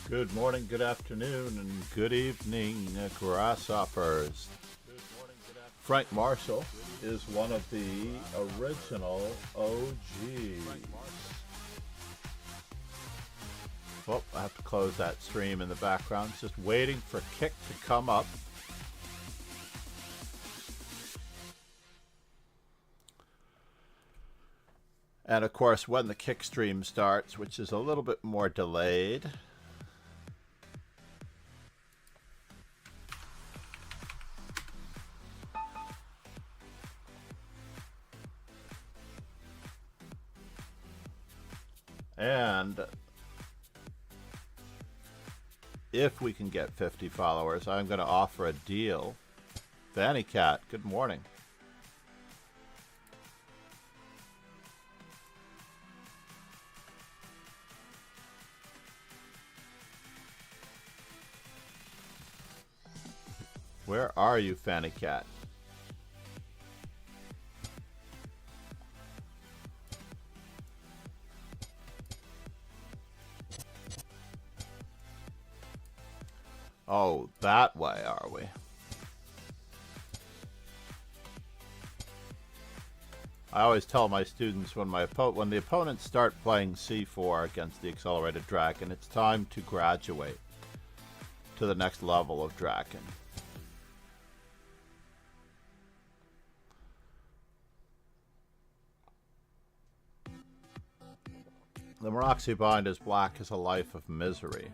Good morning, good afternoon, and good evening, grasshoppers. Frank Marshall is one of the original OGs. Well, I have to close that stream in the background. Just waiting for Kick to come up. And of course, when the Kick stream starts, which is a little bit more delayed, and if we can get 50 followers, I'm going to offer a deal. Fanny Cat, good morning. Where are you, Fanny Cat? Oh, that way, are we? I always tell my students when the opponents start playing c4 against the accelerated dragon, it's time to graduate to the next level of dragon. The Meroxy bind is black as a life of misery.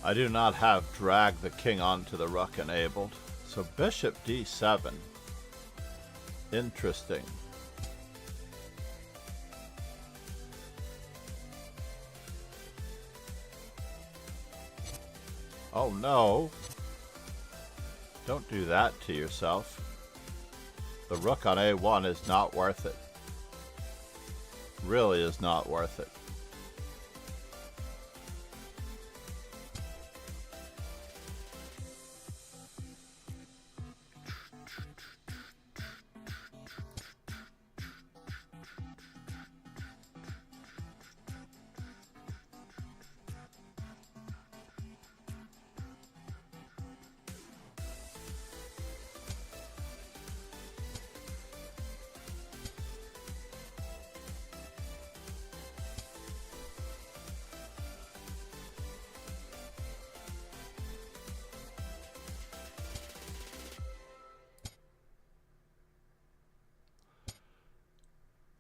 I do not have drag the king onto the rook enabled. So bishop d7. Interesting. Oh no. Don't do that to yourself. The rook on a1 is not worth it. Really is not worth it.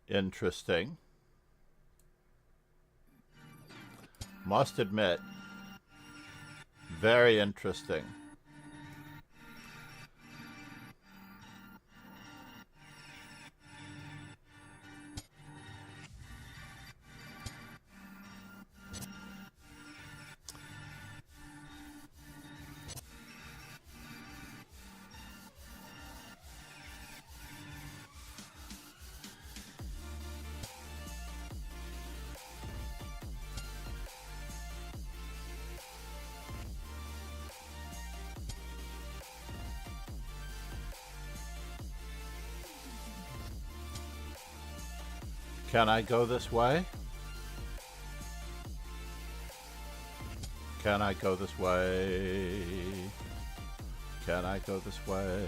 Interesting. Must admit, very interesting. Can I go this way? Can I go this way? Can I go this way?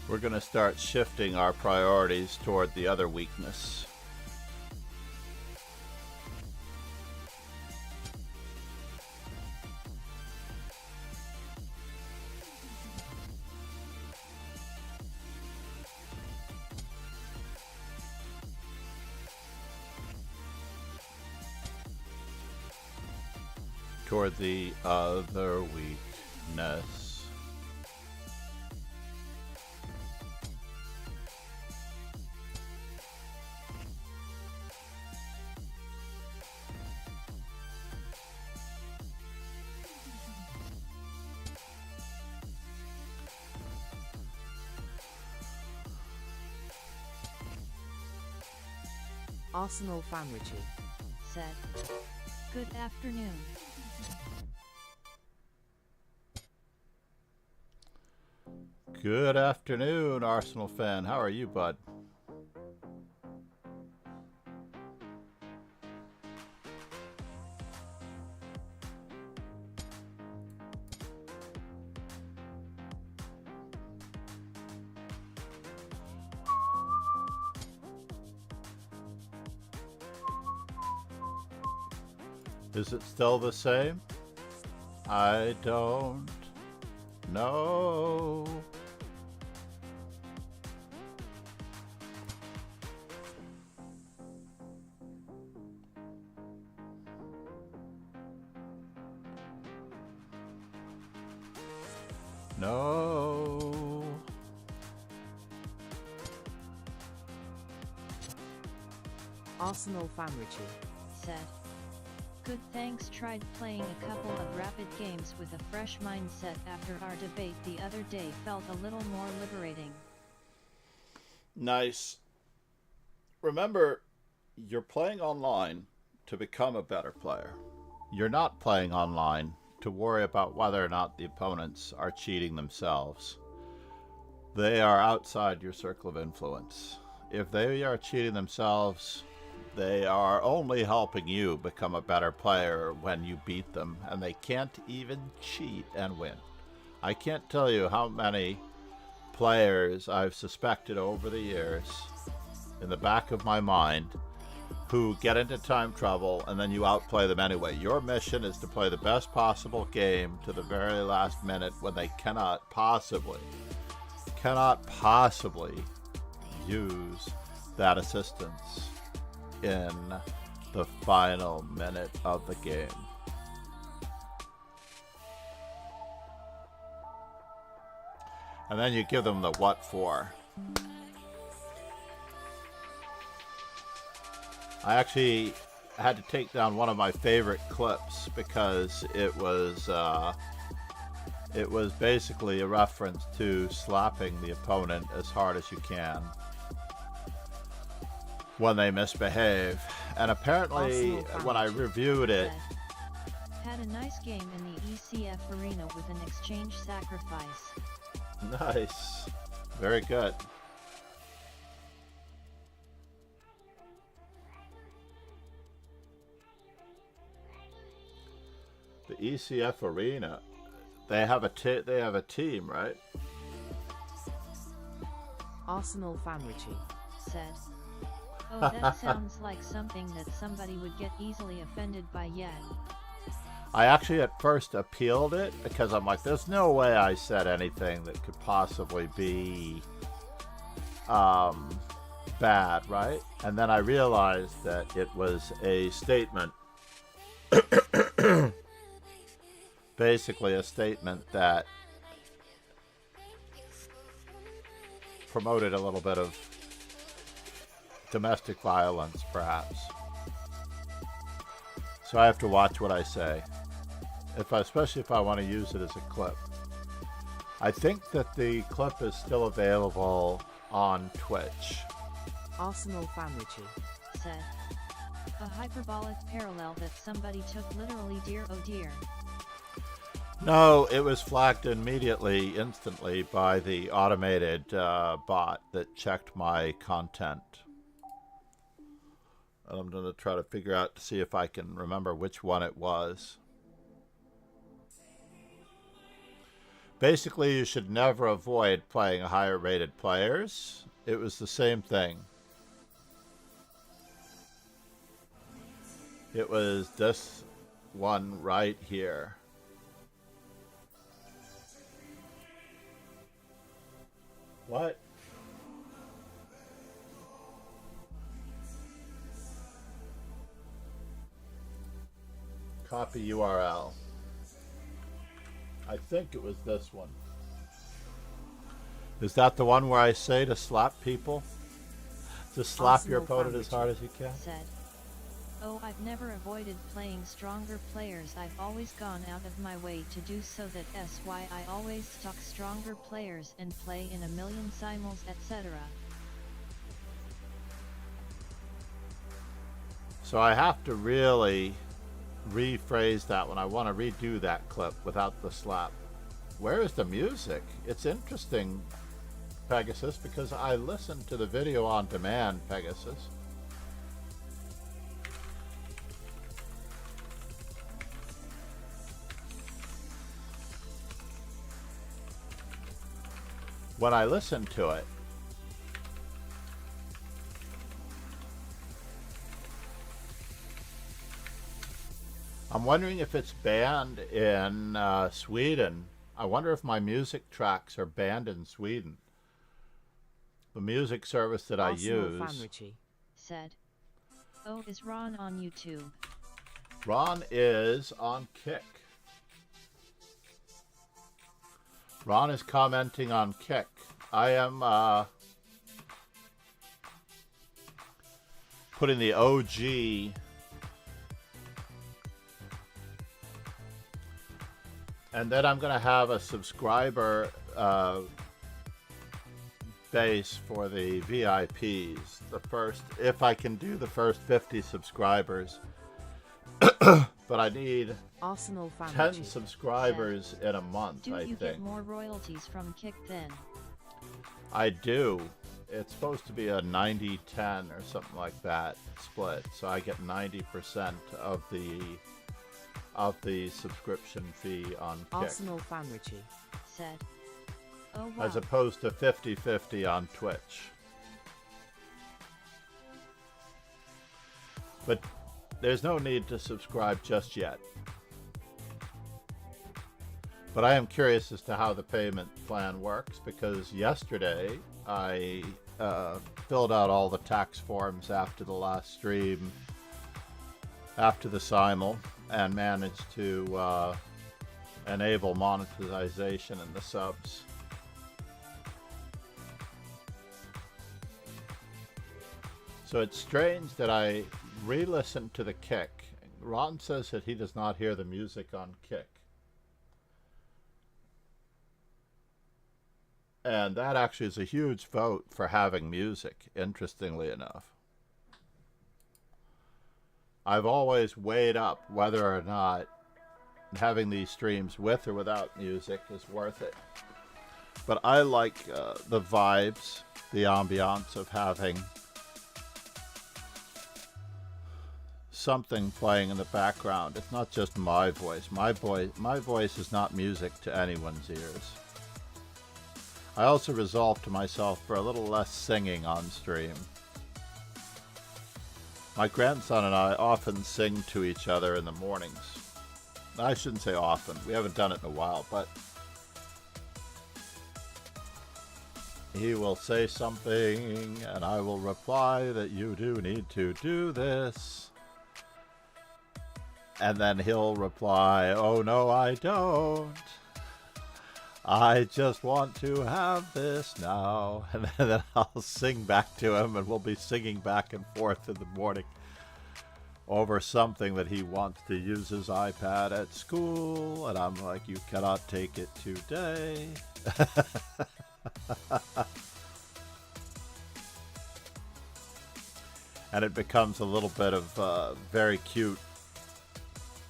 We're going to start shifting our priorities toward the other weakness. Toward the other weakness. Arsenal fan Richie said, "Good afternoon." Good afternoon, Arsenal fan. How are you, bud? Is it still the same? I don't know. No. Arsenal fan Richie said, "Good, thanks. Tried playing a couple of rapid games with a fresh mindset after our debate the other day. Felt a little more liberating." Nice. Remember, you're playing online to become a better player. You're not playing online to worry about whether or not the opponents are cheating themselves. They are outside your circle of influence. If they are cheating themselves, they are only helping you become a better player when you beat them, and they can't even cheat and win. I can't tell you how many players I've suspected over the years in the back of my mind who get into time trouble and then you outplay them anyway. Your mission is to play the best possible game to the very last minute when they cannot possibly use that assistance in the final minute of the game. And then you give them the what for. I actually had to take down one of my favorite clips because it was basically a reference to slapping the opponent as hard as you can when they misbehave. And apparently, when I reviewed it, had a nice game in the ECF arena with an exchange sacrifice. Nice. Very good. The ECF arena, they have a team, right? Arsenal fan Richie said, "Oh, that sounds like something that somebody would get easily offended by yet." I actually at first appealed it because I'm like, there's no way I said anything that could possibly be bad, right? And then I realized that it was a statement, basically a statement that promoted a little bit of domestic violence, perhaps. So I have to watch what I say, especially if I want to use it as a clip. I think that the clip is still available on Twitch. Arsenal fan Richie said, "A hyperbolic parallel that somebody took literally, dear oh dear." No, it was flagged immediately, instantly, by the automated bot that checked my content. And I'm going to try to figure out to see if I can remember which one it was. Basically, you should never avoid playing higher rated players. It was the same thing. It was this one right here. What? Copy URL. I think it was this one. Is that the one where I say to slap people? To slap your opponent as hard as you can? Said, "Oh, I've never avoided playing stronger players. I've always gone out of my way to do so. That's why I always stalk stronger players and play in a million simuls, etc." So I have to really rephrase that when I want to redo that clip without the slap. Where is the music? It's interesting, Pegasus, because I listened to the video on demand, Pegasus. When I listened to it, I'm wondering if it's banned in Sweden. I wonder if my music tracks are banned in Sweden. The music service that I use. Said, "Oh, is Ron on YouTube?" Ron is on Kick. Ron is commenting on Kick. I am putting the OG and then I'm going to have a subscriber base for the VIPs. The first, if I can do the first 50 subscribers. But I need 10 subscribers in a month, I think. Do you get more royalties from Kick then? I do. It's supposed to be a 90-10 or something like that split. So I get 90% of the subscription fee on Kick. Said, "Oh wow." As opposed to 50-50 on Twitch. But there's no need to subscribe just yet. But I am curious as to how the payment plan works, because yesterday I filled out all the tax forms after the last stream, after the simul, and managed to enable monetization in the subs. So it's strange that I re-listened to the Kick. Ron says that he does not hear the music on Kick. And that actually is a huge vote for having music, interestingly enough. I've always weighed up whether or not having these streams with or without music is worth it. But I like the vibes, the ambiance of having something playing in the background. It's not just my voice. My voice is not music to anyone's ears. I also resolved to myself for a little less singing on stream. My grandson and I often sing to each other in the mornings. I shouldn't say often. We haven't done it in a while, but he will say something and I will reply that you do need to do this. And then he'll reply, "Oh no, I don't. I just want to have this now." And then I'll sing back to him, and we'll be singing back and forth in the morning over something that he wants to use his iPad at school. And I'm like, "You cannot take it today." And it becomes a little bit of very cute.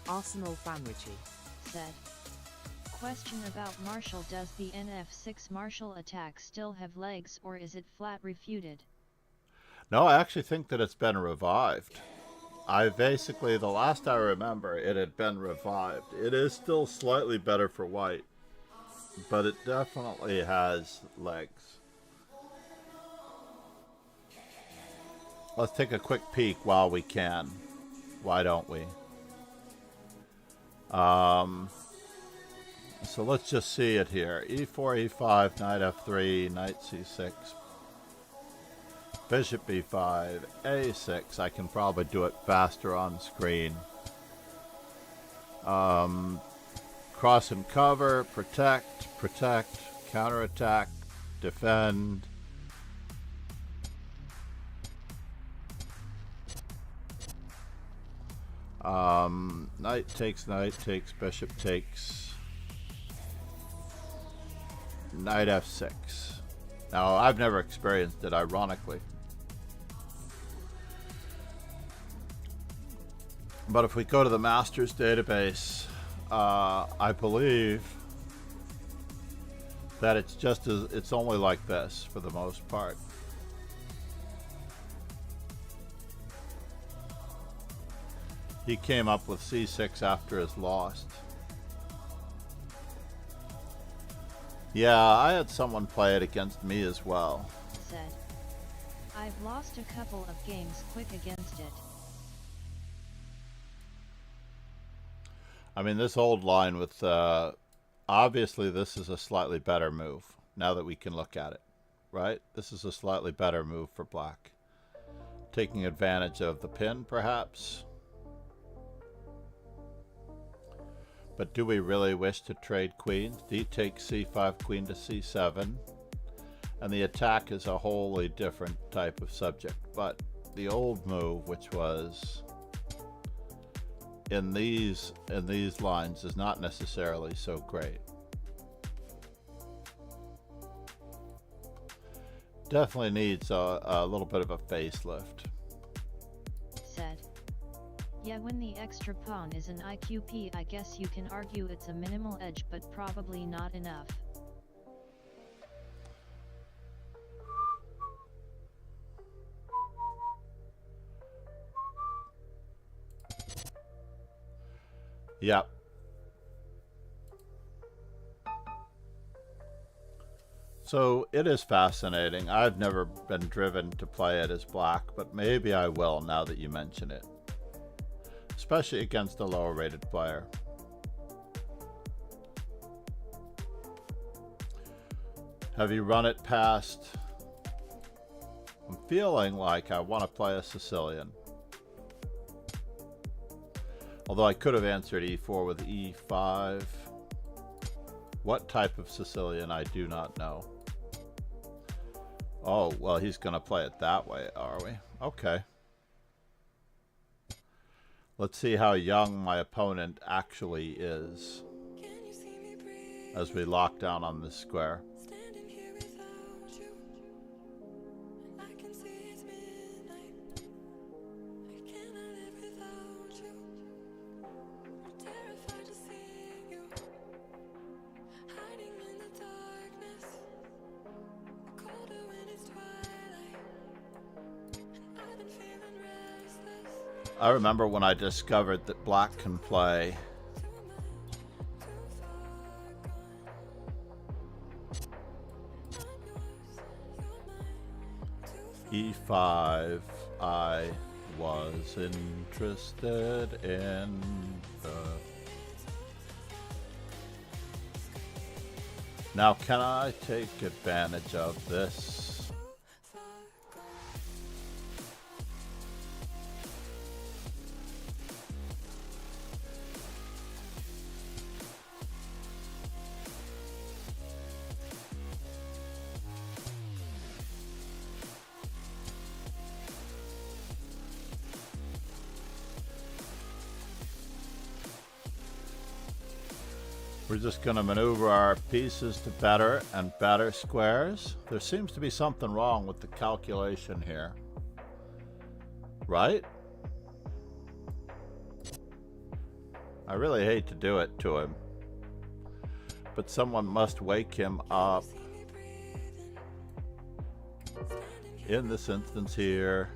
Arsenal fan Richie said, "Question about Marshall. Does the NF6 Marshall attack still have legs, or is it flat refuted?" No, I actually think that it's been revived. The last I remember, it had been revived. It is still slightly better for white, but it definitely has legs. Let's take a quick peek while we can. Why don't we? So let's just see it here. E4, E5, knight F3, knight C6, bishop B5, A6. I can probably do it faster on screen. Cross and cover, protect, counterattack, defend. Knight takes, bishop takes, knight F6. Now, I've never experienced it, ironically. But if we go to the Masters database, I believe that it's only like this for the most part. He came up with c6 after his lost. Yeah, I had someone play it against me as well. Said, I've lost a couple of games quick against it. I mean, this old line with, obviously this is a slightly better move, now that we can look at it, right? This is a slightly better move for black. Taking advantage of the pin, perhaps. But do we really wish to trade queens? D takes c5, queen to c7. And the attack is a wholly different type of subject. But the old move, which was in these lines, is not necessarily so great. Definitely needs a little bit of a facelift. Said, yeah, when the extra pawn is an IQP, I guess you can argue it's a minimal edge, but probably not enough. Yep. So it is fascinating. I've never been driven to play it as black, but maybe I will now that you mention it. Especially against a lower rated player. Have you run it past? I'm feeling like I want to play a Sicilian. Although I could have answered e4 with e5. What type of Sicilian, I do not know. Oh, well, he's going to play it that way, are we? Okay. Let's see how young my opponent actually is as we lock down on this square. I remember when I discovered that black can play e5. I was interested in the... Now, can I take advantage of this? We're just going to maneuver our pieces to better and better squares. There seems to be something wrong with the calculation here. Right? I really hate to do it to him. But someone must wake him up. In this instance here.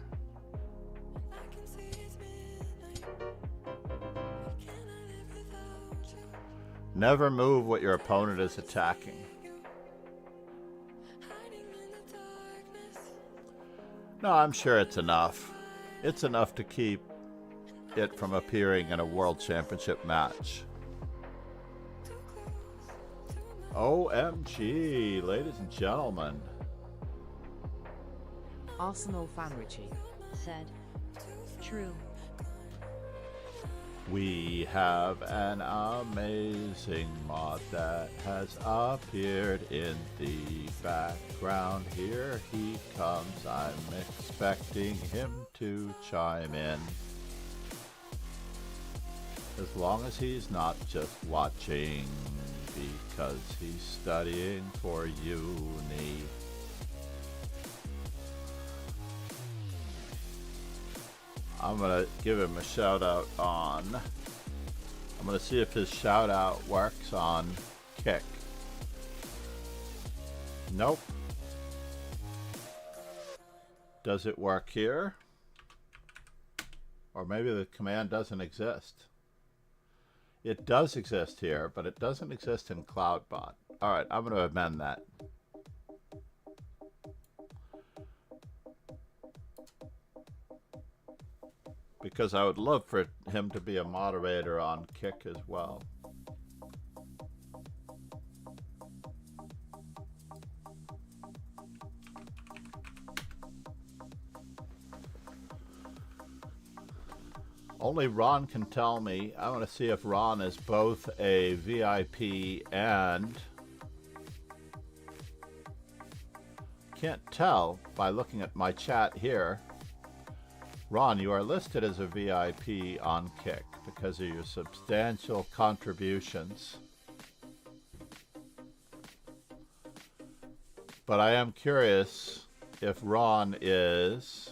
Never move what your opponent is attacking. No, I'm sure it's enough. It's enough to keep it from appearing in a World Championship match. OMG, ladies and gentlemen. Arsenal fan Richie said, true. We have an amazing mod that has appeared in the background. Here he comes. I'm expecting him to chime in. As long as he's not just watching because he's studying for uni. I'm gonna give him a shout out on. I'm gonna see if his shout out works on Kick. Nope. Does it work here? Or maybe the command doesn't exist. It does exist here, but it doesn't exist in CloudBot. Alright, I'm going to amend that. Because I would love for him to be a moderator on Kick as well. Only Ron can tell me. I want to see if Ron is both a VIP and... Can't tell by looking at my chat here. Ron, you are listed as a VIP on Kick because of your substantial contributions. But I am curious if Ron is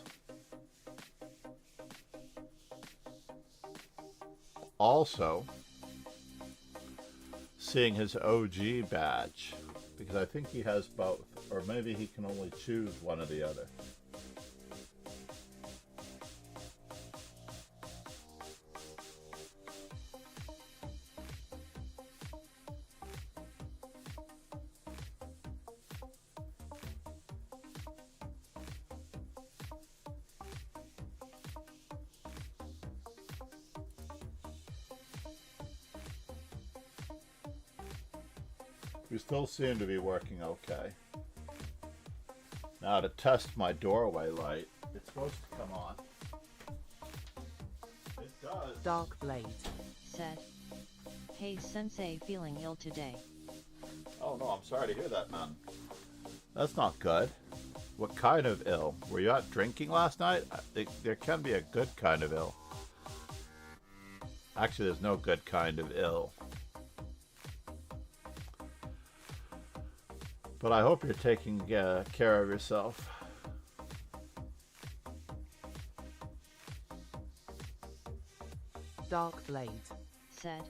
also seeing his OG badge, because I think he has both, or maybe he can only choose one or the other. We still seem to be working okay. Now to test my doorway light, it's supposed to come on. It does. Dark Blade said, "Hey Sensei, feeling ill today." Oh no, I'm sorry to hear that, man. That's not good. What kind of ill? Were you out drinking last night? There can be a good kind of ill. Actually, there's no good kind of ill. But I hope you're taking care of yourself. Dark Blade said,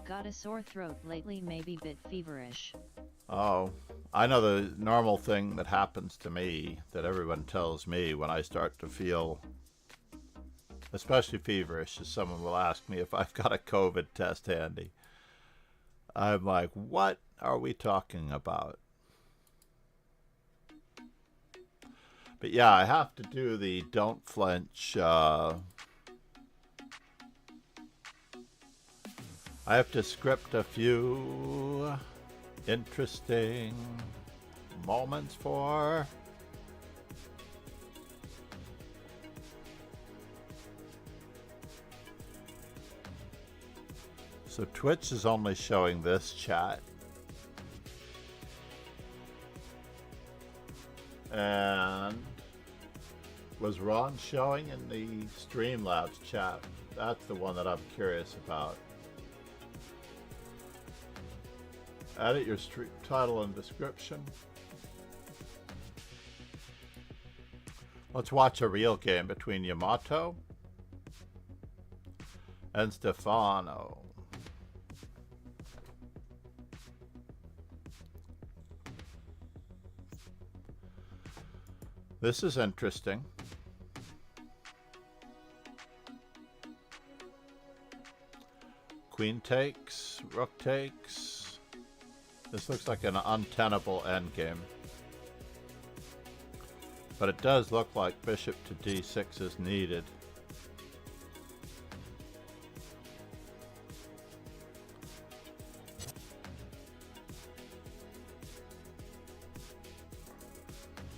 "Got a sore throat lately, maybe bit feverish." Oh, I know the normal thing that happens to me, that everyone tells me when I start to feel especially feverish, is someone will ask me if I've got a COVID test handy. I'm like, what are we talking about? But yeah, I have to do the don't flinch. I have to script a few interesting moments for. So Twitch is only showing this chat. And was Ron showing in the Streamlabs chat? That's the one that I'm curious about. Edit your stream title and description. Let's watch a real game between Yamato and Stefano. This is interesting. Queen takes, rook takes. This looks like an untenable endgame. But it does look like bishop to d6 is needed.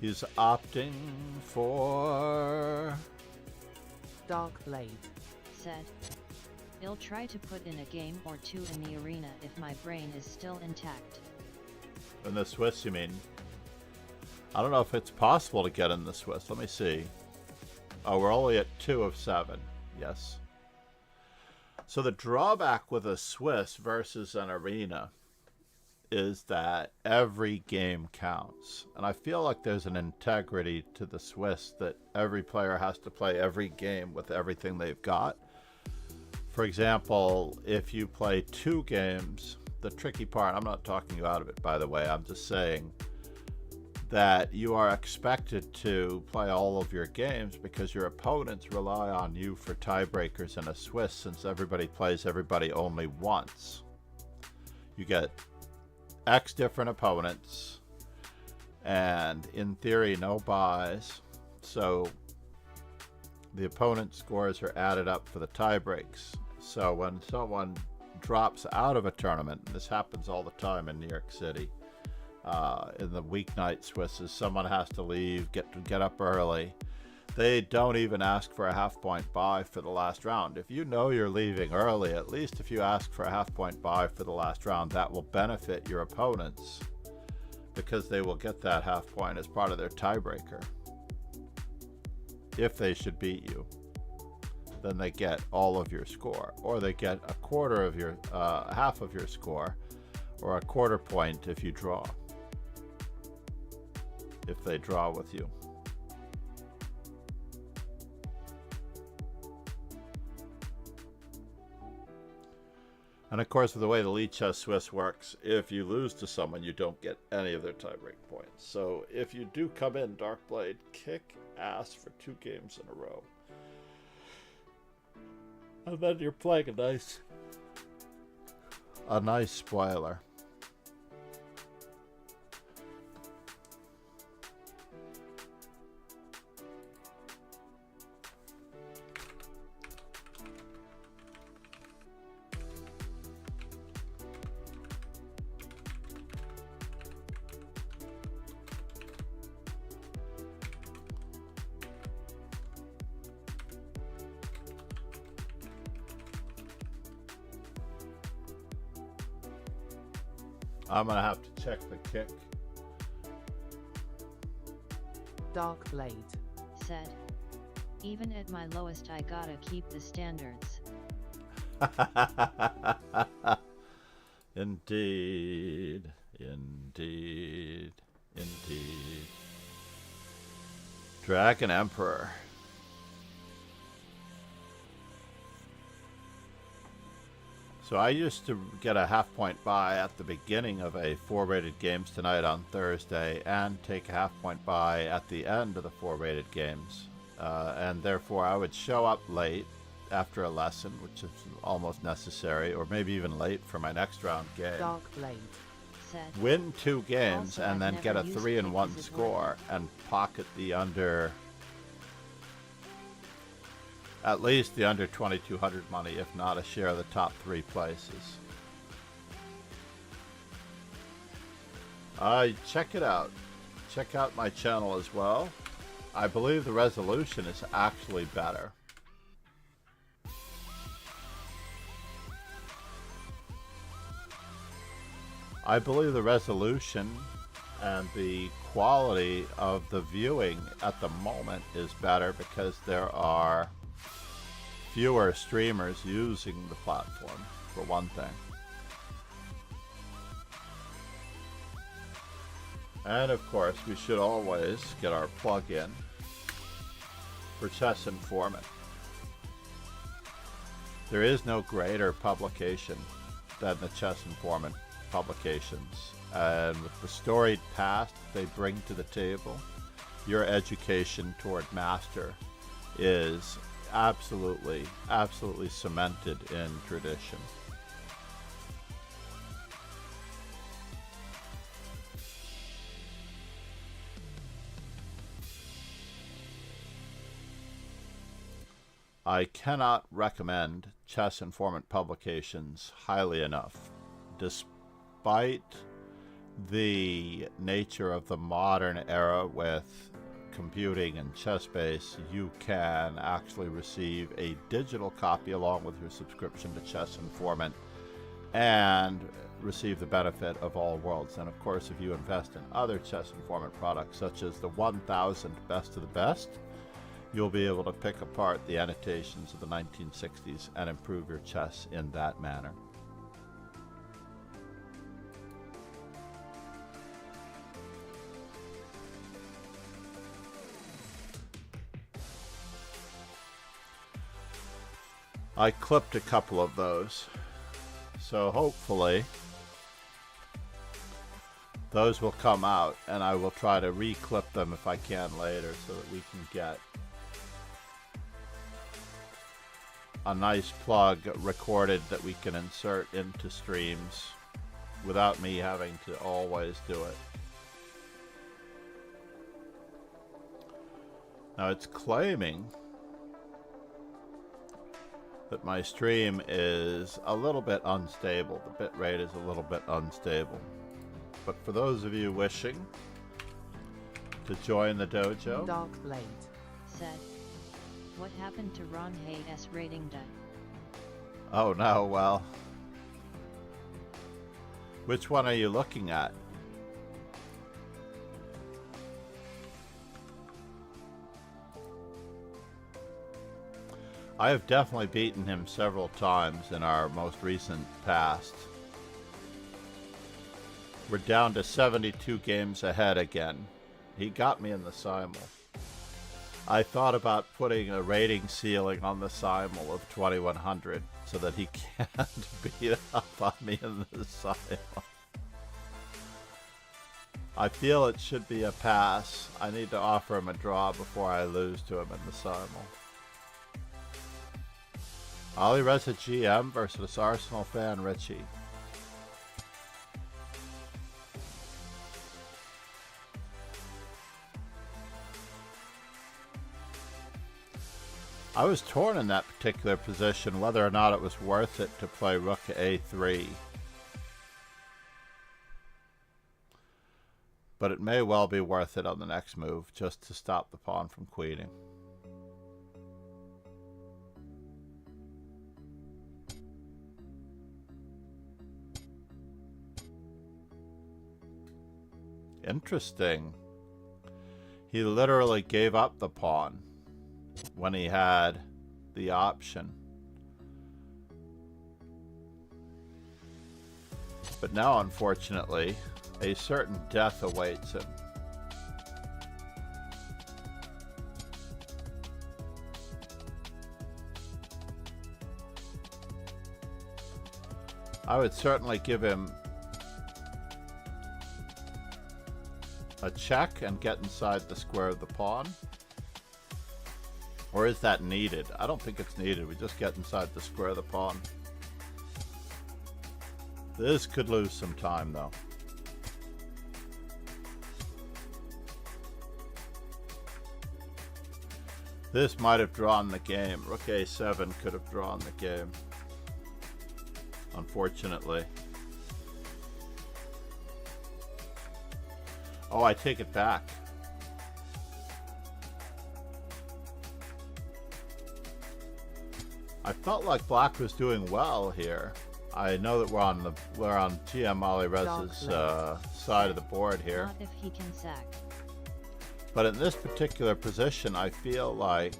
He's opting for Dark Blade said, "I'll try to put in a game or two in the arena if my brain is still intact." in the Swiss, you mean? I don't know if it's possible to get in the Swiss. Let me see. Oh, we're only at 2 of 7. Yes. So the drawback with a Swiss versus an arena is that every game counts. And I feel like there's an integrity to the Swiss that every player has to play every game with everything they've got. For example, if you play 2 games, the tricky part, I'm not talking you out of it, by the way, I'm just saying that you are expected to play all of your games because your opponents rely on you for tiebreakers in a Swiss, since everybody plays everybody only once. You get X different opponents, and in theory, no buys. So the opponent scores are added up for the tie breaks. So when someone drops out of a tournament, and this happens all the time in New York City, in the weeknight Swisses, someone has to leave, get up early. They don't even ask for a half-point buy for the last round. If you know you're leaving early, at least if you ask for a half-point buy for the last round, that will benefit your opponents because they will get that half point as part of their tiebreaker. If they should beat you, then they get all of your score, or they get a quarter of your, half of your score, or a quarter point if you draw, if they draw with you. And of course, with the way the Lichess Swiss works, if you lose to someone, you don't get any of their tiebreak points. So if you do come in Darkblade, kick ass for 2 games in a row. And then you're playing a nice spoiler. I'm gonna have to check the kick. Darkblade said, even at my lowest I gotta keep the standards. Indeed, indeed, indeed. Dragon Emperor. So I used to get a half-point buy at the beginning of a 4-rated games tonight on Thursday, and take a half-point buy at the end of the 4-rated games. And therefore I would show up late after a lesson, which is almost necessary, or maybe even late for my next round game. Darkblade said, Win 2 games also, and I've then get a never used 3-1 kick as it score and pocket the under, at least the under 2,200 money, if not a share of the top 3 places. Check it out. Check out my channel as well. I believe the resolution is actually better. I believe the resolution and the quality of the viewing at the moment is better because there are fewer streamers using the platform, for one thing. And of course, we should always get our plug-in for Chess Informant. There is no greater publication than the Chess Informant publications, and with the storied past they bring to the table, your education toward master is absolutely cemented in tradition. I cannot recommend Chess Informant publications highly enough. Despite the nature of the modern era with computing and ChessBase, you can actually receive a digital copy along with your subscription to Chess Informant and receive the benefit of all worlds. And of course, if you invest in other Chess Informant products, such as the 1000 Best of the Best, you'll be able to pick apart the annotations of the 1960s and improve your chess in that manner. I clipped a couple of those. So hopefully those will come out, and I will try to re-clip them if I can later so that we can get a nice plug recorded that we can insert into streams without me having to always do it. Now it's claiming that my stream is a little bit unstable. The bit rate is a little bit unstable. But for those of you wishing to join the dojo, Dark Blade said, what happened to Ron Hayes' rating day? oh no, well, which one are you looking at? I have definitely beaten him several times in our most recent past. We're down to 72 games ahead again. He got me in the simul. I thought about putting a rating ceiling on the simul of 2100 so that he can't beat up on me in the simul. I feel it should be a pass. I need to offer him a draw before I lose to him in the simul. Ollie Reza GM versus Arsenal fan Richie. I was torn in that particular position whether or not it was worth it to play rook a3. But it may well be worth it on the next move just to stop the pawn from queening. Interesting. He literally gave up the pawn when he had the option. But now, unfortunately, a certain death awaits him. I would certainly give him a check and get inside the square of the pawn. Or is that needed? I don't think it's needed. We just get inside the square of the pawn. This could lose some time, though. This might have drawn the game. Rook a7 could have drawn the game. Unfortunately. Oh, I take it back. I felt like black was doing well here. I know that we're on GM Ollie Reza's side of the board here. Not if he can sack. But in this particular position, I feel like...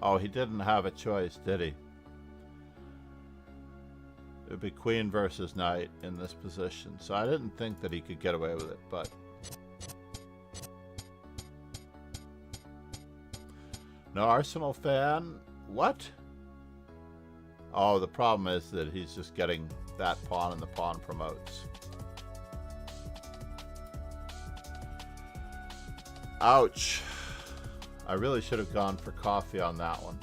Oh, he didn't have a choice, did he? It would be queen versus knight in this position. So I didn't think that he could get away with it, but... No Arsenal fan? What? Oh, the problem is that he's just getting that pawn and the pawn promotes. Ouch. I really should have gone for coffee on that one.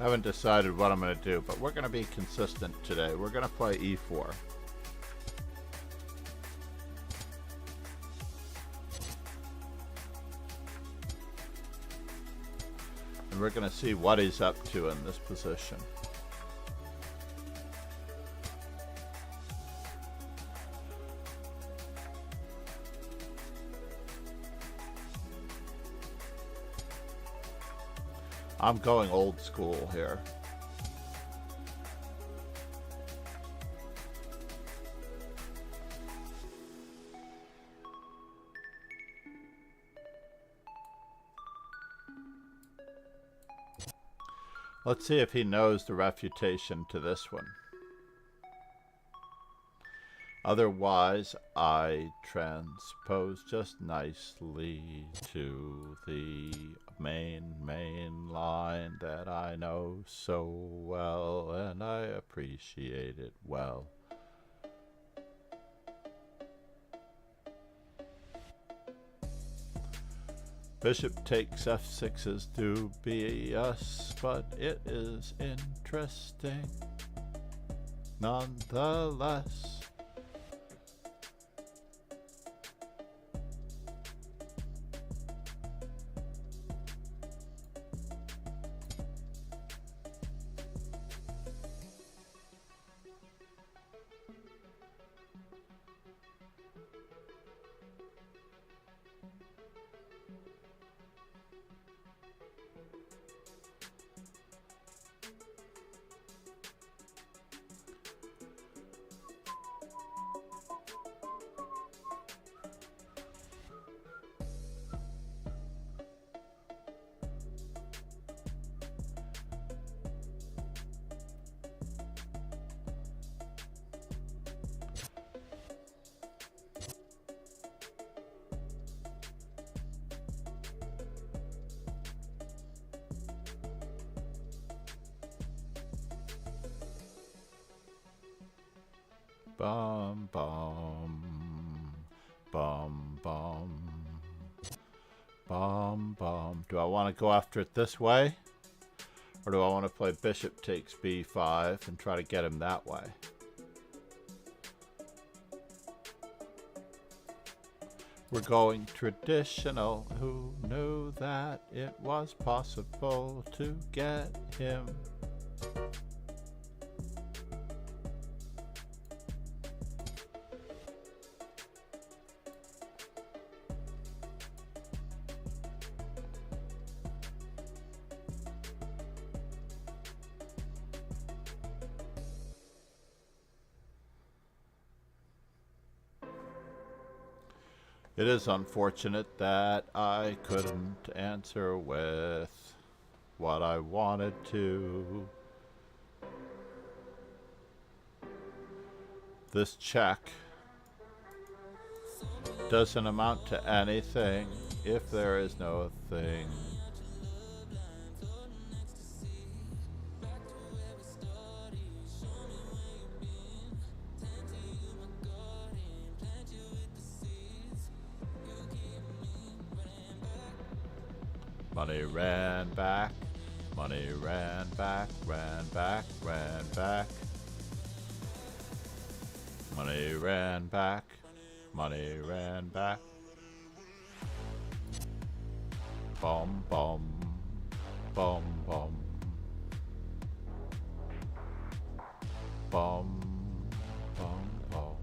I haven't decided what I'm going to do, but we're going to be consistent today. We're going to play e4. And we're going to see what he's up to in this position. I'm going old school here. Let's see if he knows the refutation to this one. Otherwise, I transpose just nicely to the main line that I know so well, and I appreciate it well. Bishop takes f6 is dubious, but it is interesting nonetheless. Bum, bum, bum, bum, bum, bum. Do I want to go after it this way? Or do I want to play bishop takes b5 and try to get him that way? We're going traditional. Who knew that it was possible to get him? It is unfortunate that I couldn't answer with what I wanted to. This check doesn't amount to anything if there is no thing. Money ran back, money ran back, ran back, ran back. Money ran back, money ran back. Bum, bum, bum, bum. Bum, bum, bum,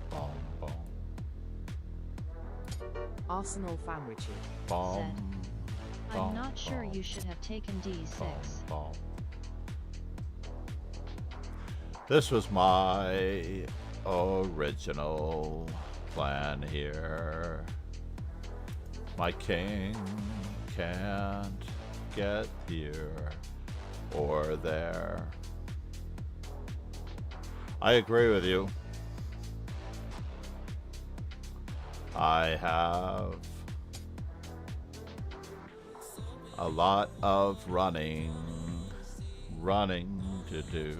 bum, bum. Arsenal fan Richie. Bum. I'm not sure you should have taken d6. This was my original plan here. My king can't get here or there. I agree with you. I have a lot of running to do.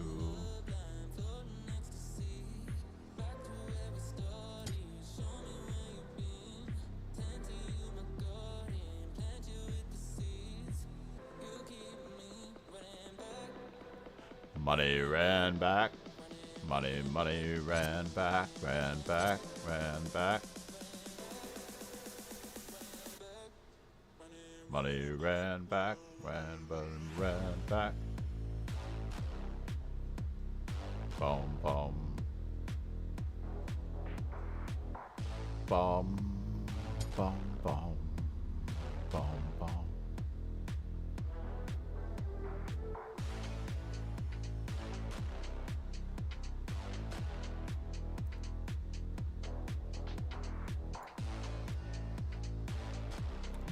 Money ran back, money ran back, ran back, ran back. Money ran back, ran back. Boom, boom. Bum, bum, bum, bum, bum.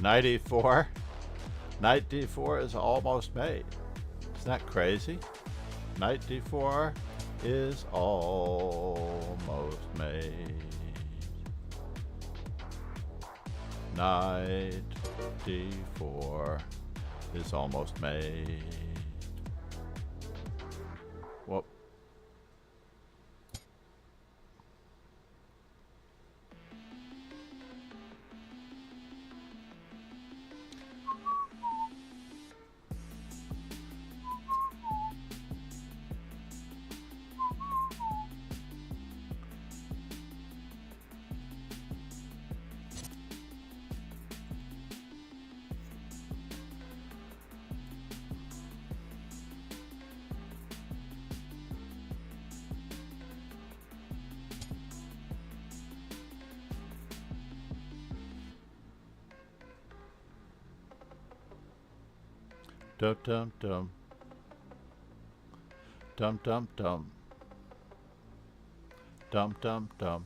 Knight e4. Knight d4 is almost made. Isn't that crazy? Knight d4 is almost made. Knight d4 is almost made. Whoop. Dum dum dum. Dum dum dum. Dum dum dum.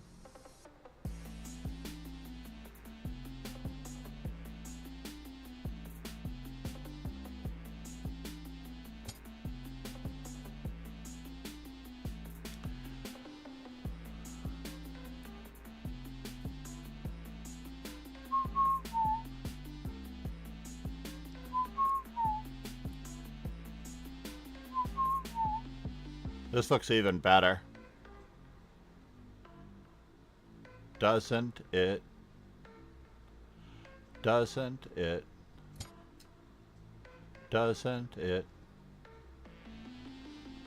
This looks even better. Doesn't it? Doesn't it? Doesn't it?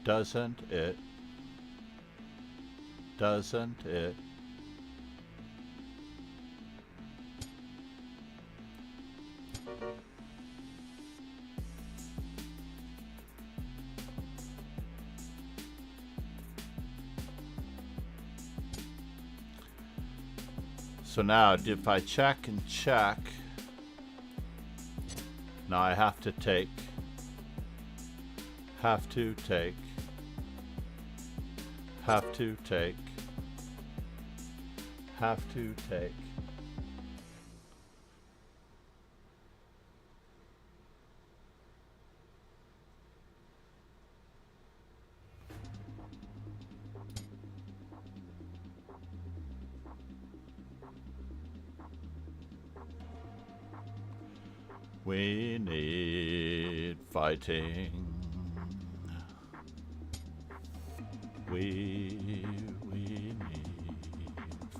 Doesn't it? Doesn't it? So now if I check and check, now I have to take, have to take, have to take, have to take. We need fighting. We need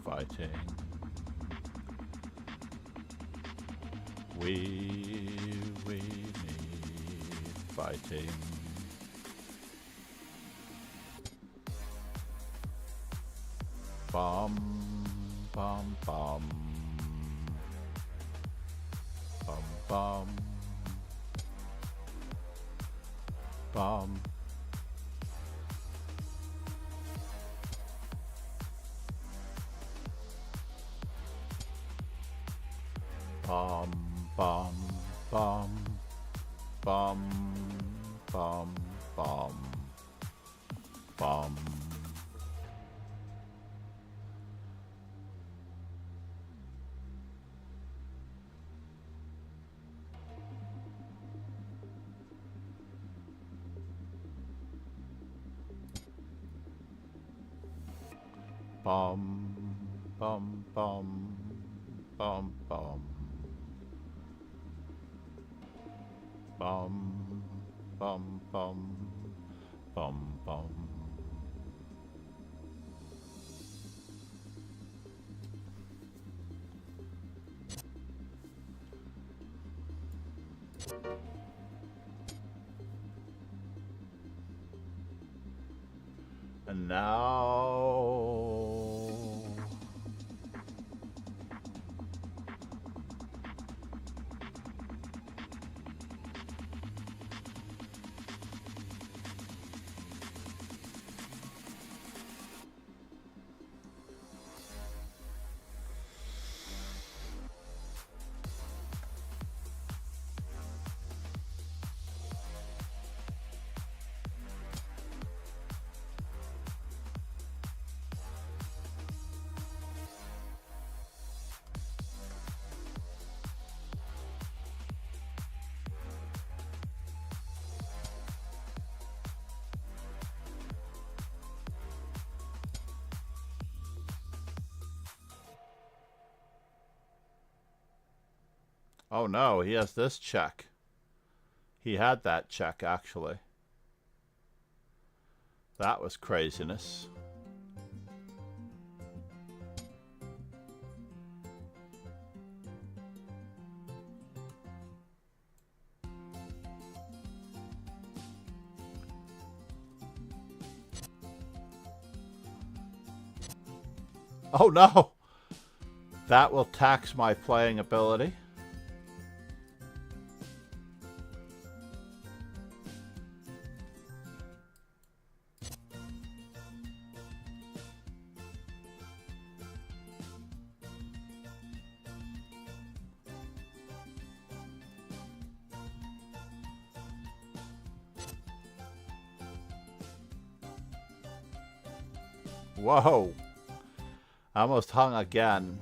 fighting. We need fighting. Bum bum bum. Bum bum. Bum bum bum bum bum bum bum. Bum bum bum bum bum bum bum bum bum bum. And now Oh no, he has this check. He had that check, actually. That was craziness. Oh no! That will tax my playing ability. Whoa! I almost hung again.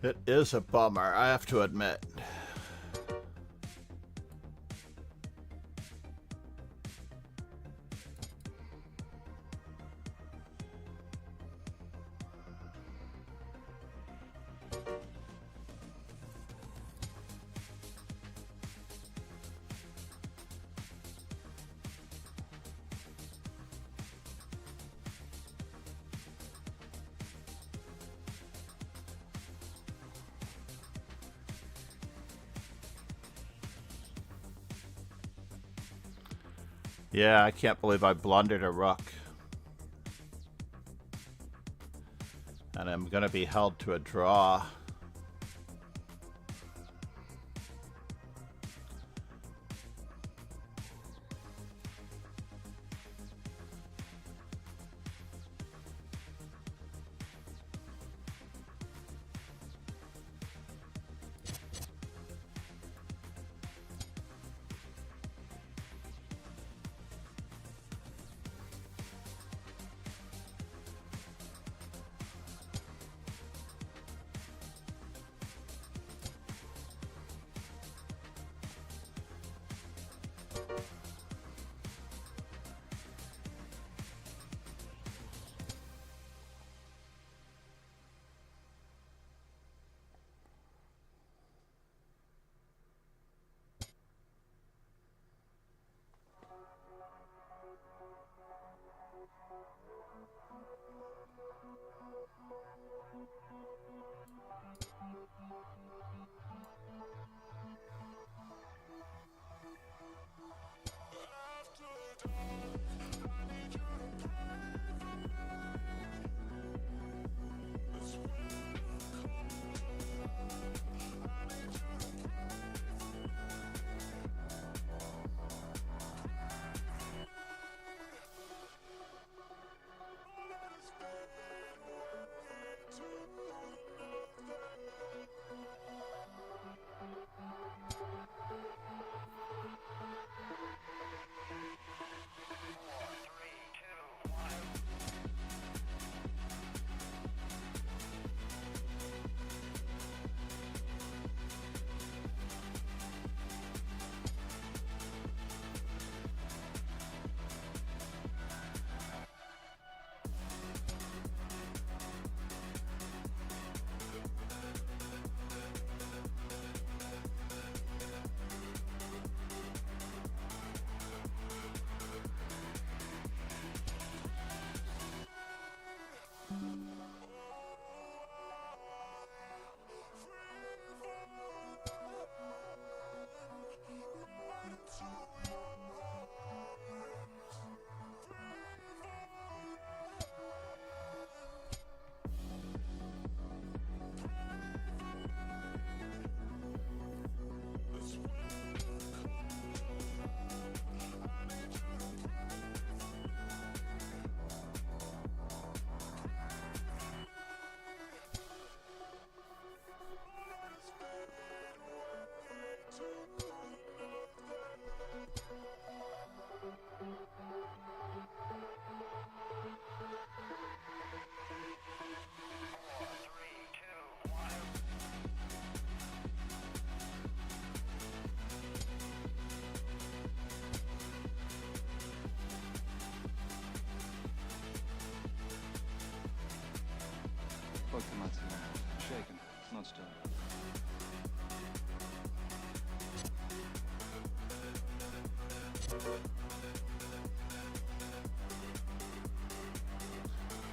It is a bummer, I have to admit. Yeah, I can't believe I blundered a rook. And I'm going to be held to a draw.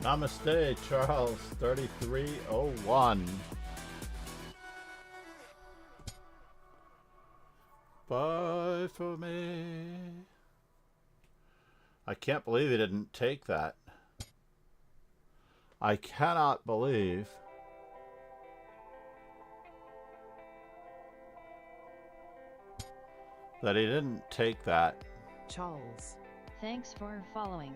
Namaste, Charles 3301. Bye for me. I can't believe he didn't take that. I cannot believe that he didn't take that. Charles. Thanks for following.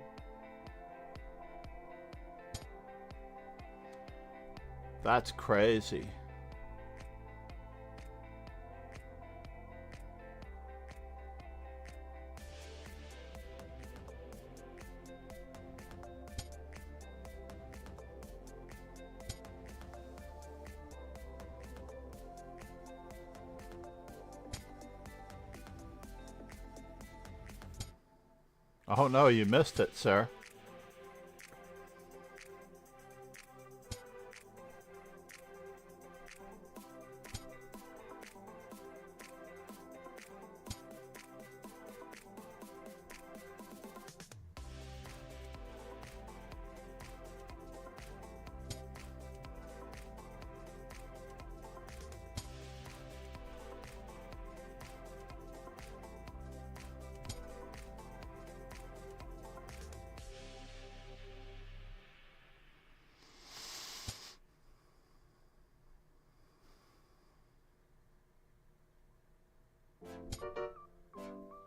That's crazy. Oh no, you missed it, sir.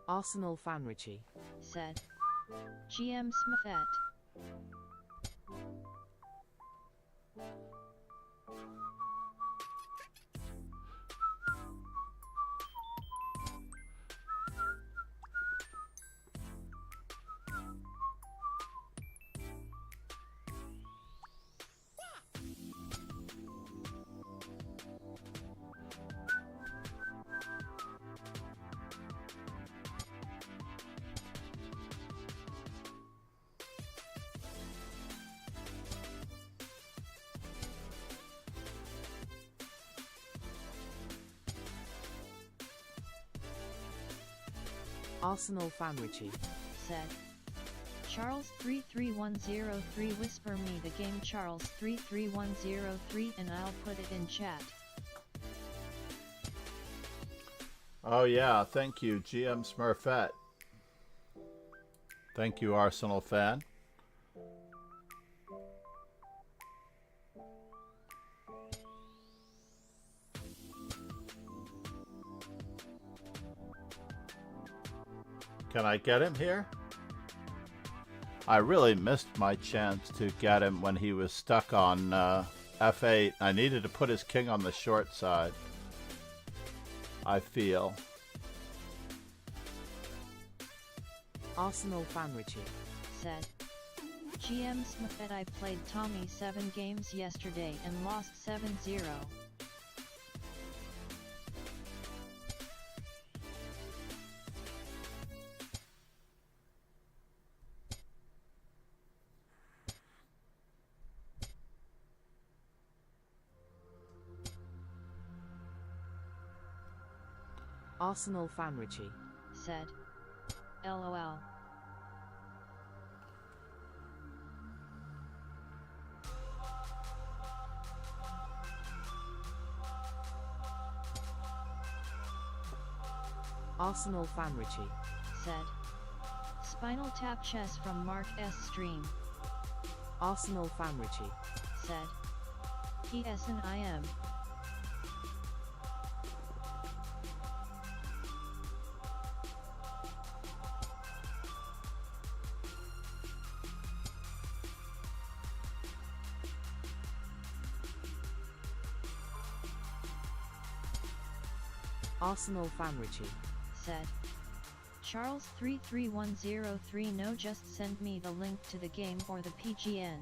Arsenal fan Richie. Said. GM Smithette. Arsenal fan Richie. Said. Charles 33103 whisper me the game Charles 33103 and I'll put it in chat. Oh yeah, thank you, GM Smurfette. Thank you, Arsenal fan. Can I get him here? I really missed my chance to get him when he was stuck on F8. I needed to put his king on the short side, I feel. Arsenal fan Richie. Said. GM Smithette I played Tommy 7 games yesterday and lost 7-0. Arsenal fan Richie. Said. LOL. Arsenal fan Richie. Said. Spinal Tap Chess from Mark S. Stream. Arsenal fan Richie. Said. PS and IM. Arsenal fan Richie. Said. Charles 33103 no just send me the link to the game or the PGN.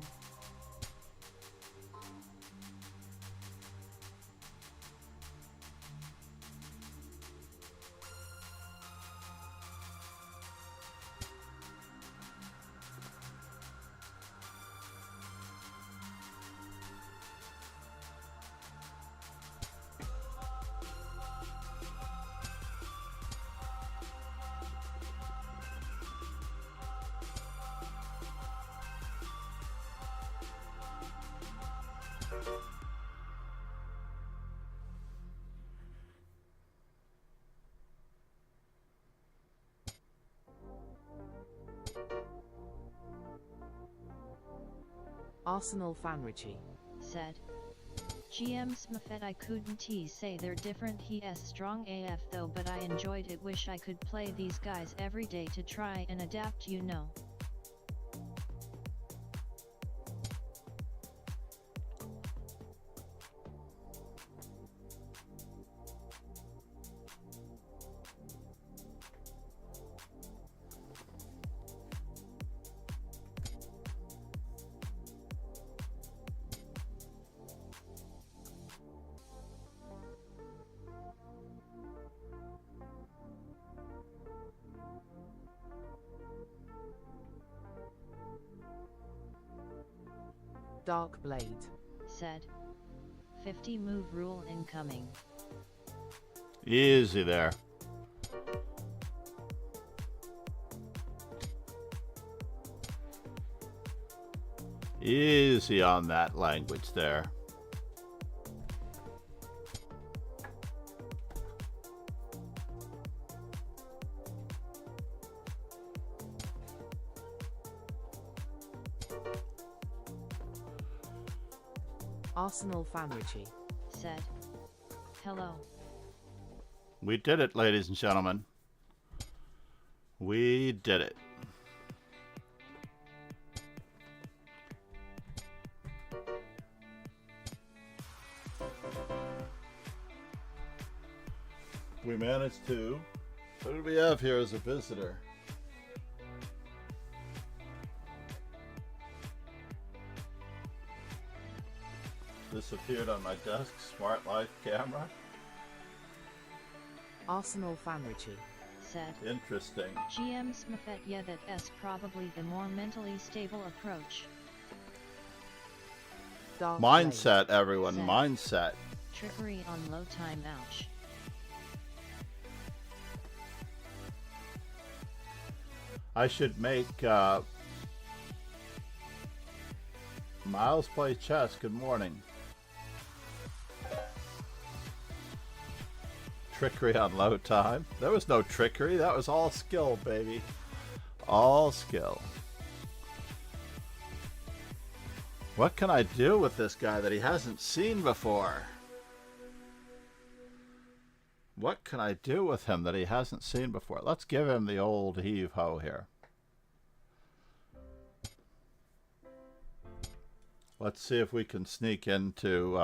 Arsenal fan Richie. Said. GM Smithette I couldn't say they're different, he s strong AF though, but I enjoyed it, wish I could play these guys every day to try and adapt, you know. Dark Blade. Said. 50 move rule incoming. Easy there. Easy on that language there. Arsenal fan Richie. Said. Hello. We did it, ladies and gentlemen. We did it. We managed to. What did we have here as a visitor? Disappeared on my desk. Smart Life camera. Arsenal fan Richie. Said. Interesting. GM Smithette, yeah, that's probably the more mentally stable approach. Dark Mindset, everyone. Set. Mindset. Trickery on low time, ouch. I should make Miles play chess. Good morning. Trickery on low time. There was no trickery. That was all skill, baby. All skill. What can I do with this guy that he hasn't seen before? What can I do with him that he hasn't seen before? Let's give him the old heave-ho here. Let's see if we can sneak into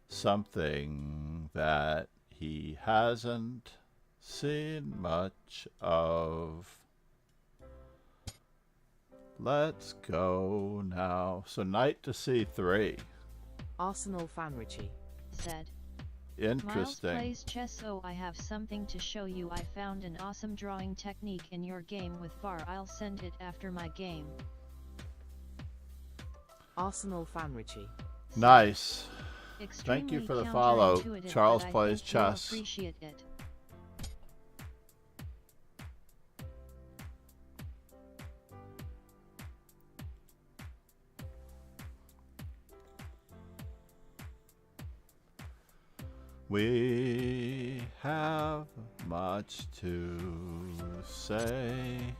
something that he hasn't seen much of. Let's go now. So knight to c3. Arsenal fan Richie. Said. Interesting. Miles plays chess, so I have something to show you. I found an awesome drawing technique in your game with VAR. I'll send it after my game. Arsenal fan Richie. Nice. Thank you Extremely for the follow. counterintuitive, Charles but I plays think you'll chess. appreciate it. We have much to say.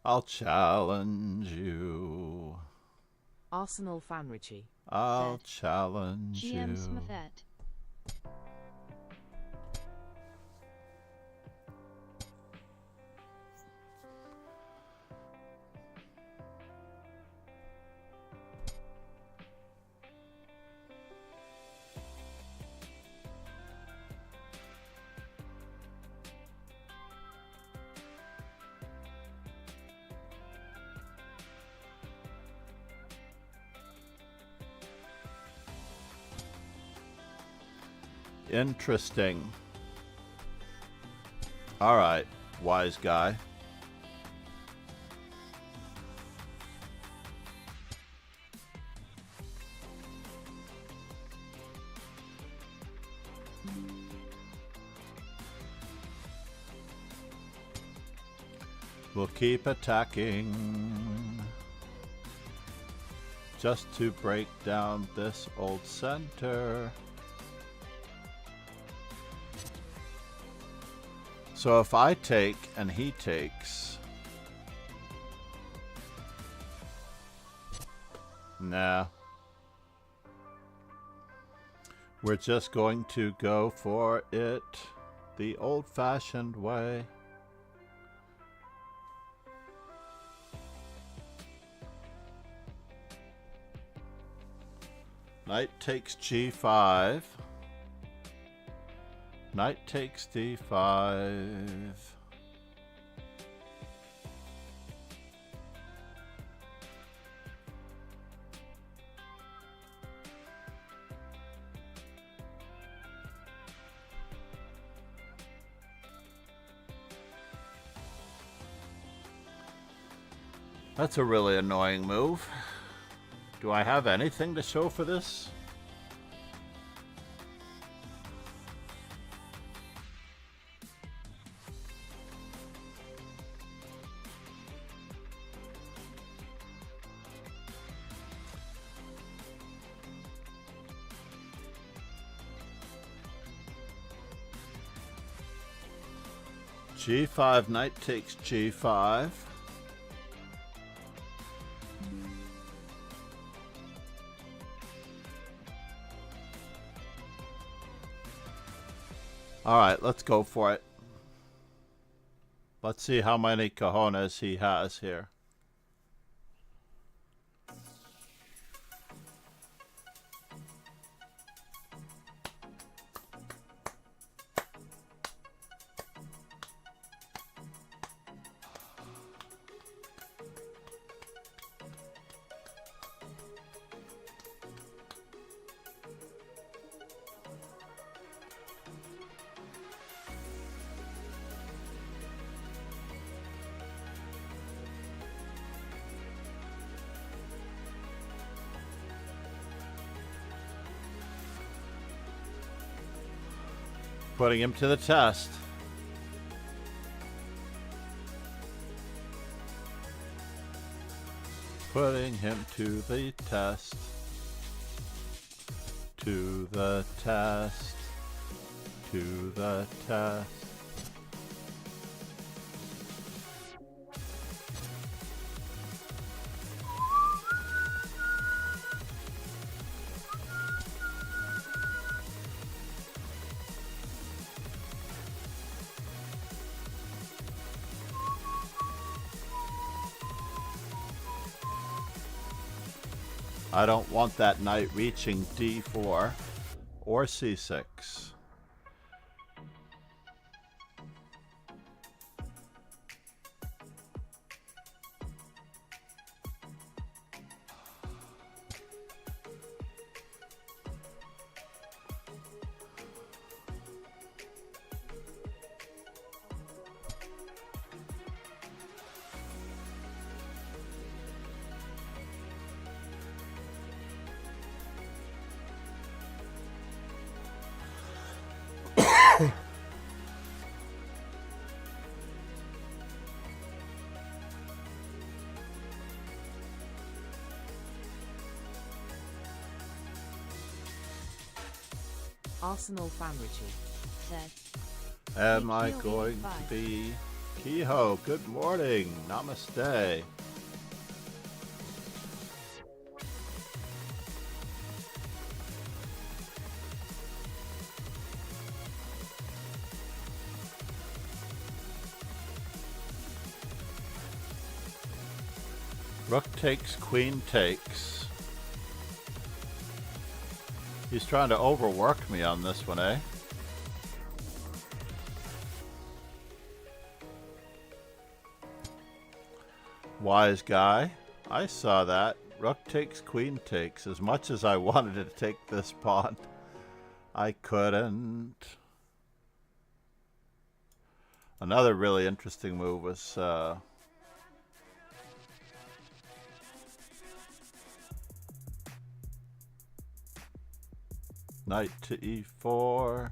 I'll challenge you. Arsenal fan Richie. I'll Said. challenge GM you. Smithette. Interesting. All right, wise guy. We'll keep attacking just to break down this old center. So if I take and he takes, nah. We're just going to go for it the old-fashioned way. Knight takes g5. Knight takes d5. That's a really annoying move. Do I have anything to show for this? G5, knight takes g5. Alright, let's go for it. Let's see how many cojones he has here. Putting him to the test. Putting him to the test. To the test. To the test. I don't want that knight reaching d4 or c6. Arsenal Famrici. Said. Am I going to be... Kiho, good morning. Namaste. Rook takes, queen takes. He's trying to overwork me on this one, eh? Wise guy. I saw that. Rook takes, queen takes. As much as I wanted to take this pawn, I couldn't. Another really interesting move was... knight to e4.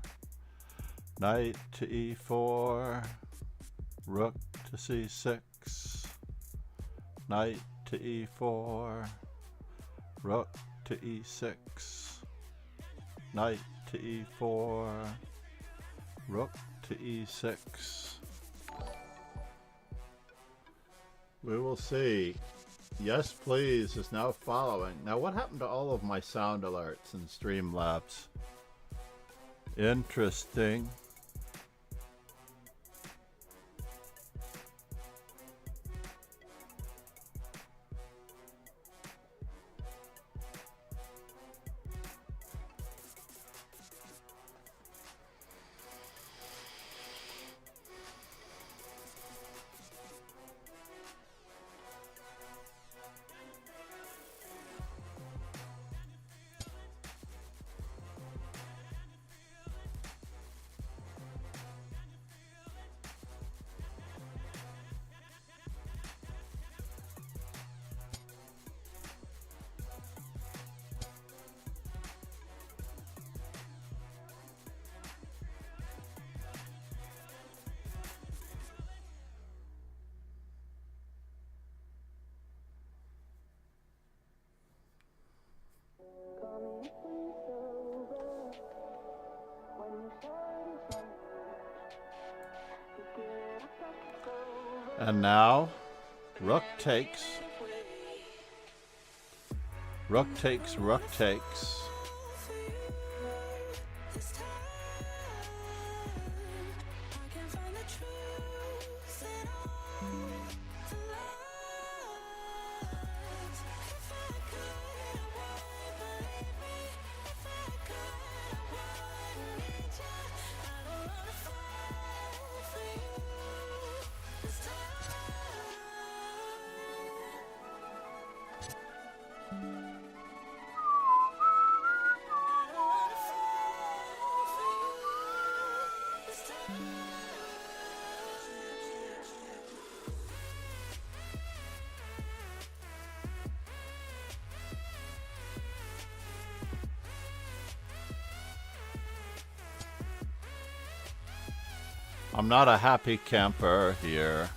Knight to e4, rook to c6, knight to e4, rook to e6, knight to e4, rook to e6. We will see. Yes, please is now following. Now, what happened to all of my sound alerts in Streamlabs? Interesting. And now, rook takes, rook takes, rook takes. I'm not a happy camper here.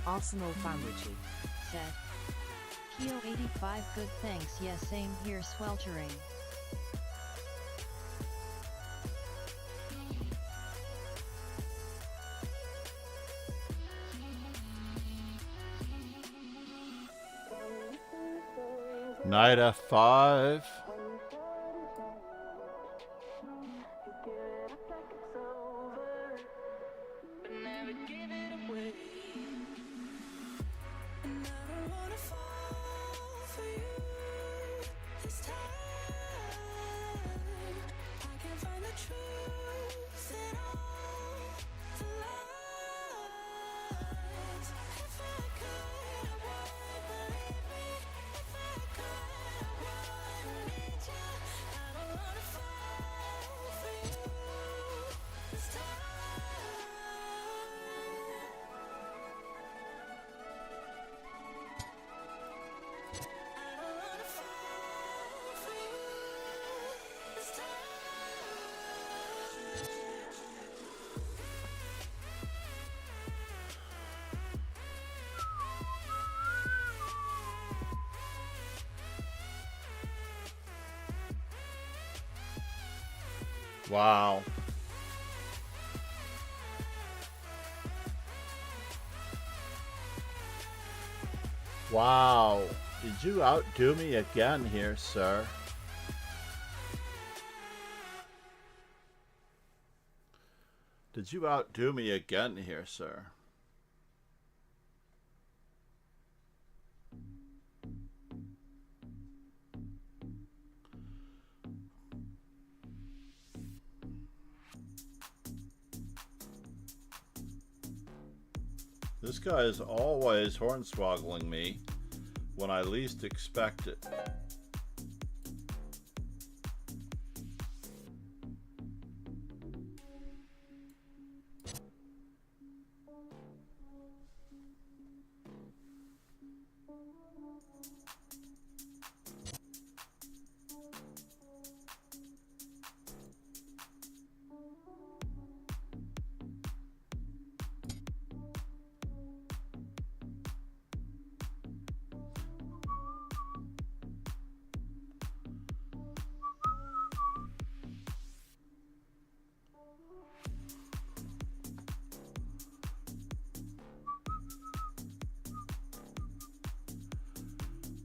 Arsenal Famrici. Said. Keo 85 good thanks, yes same here sweltering. Knight f5. Wow. Wow. Did you outdo me again here, sir? Did you outdo me again here, sir? This guy is always hornswoggling me when I least expect it.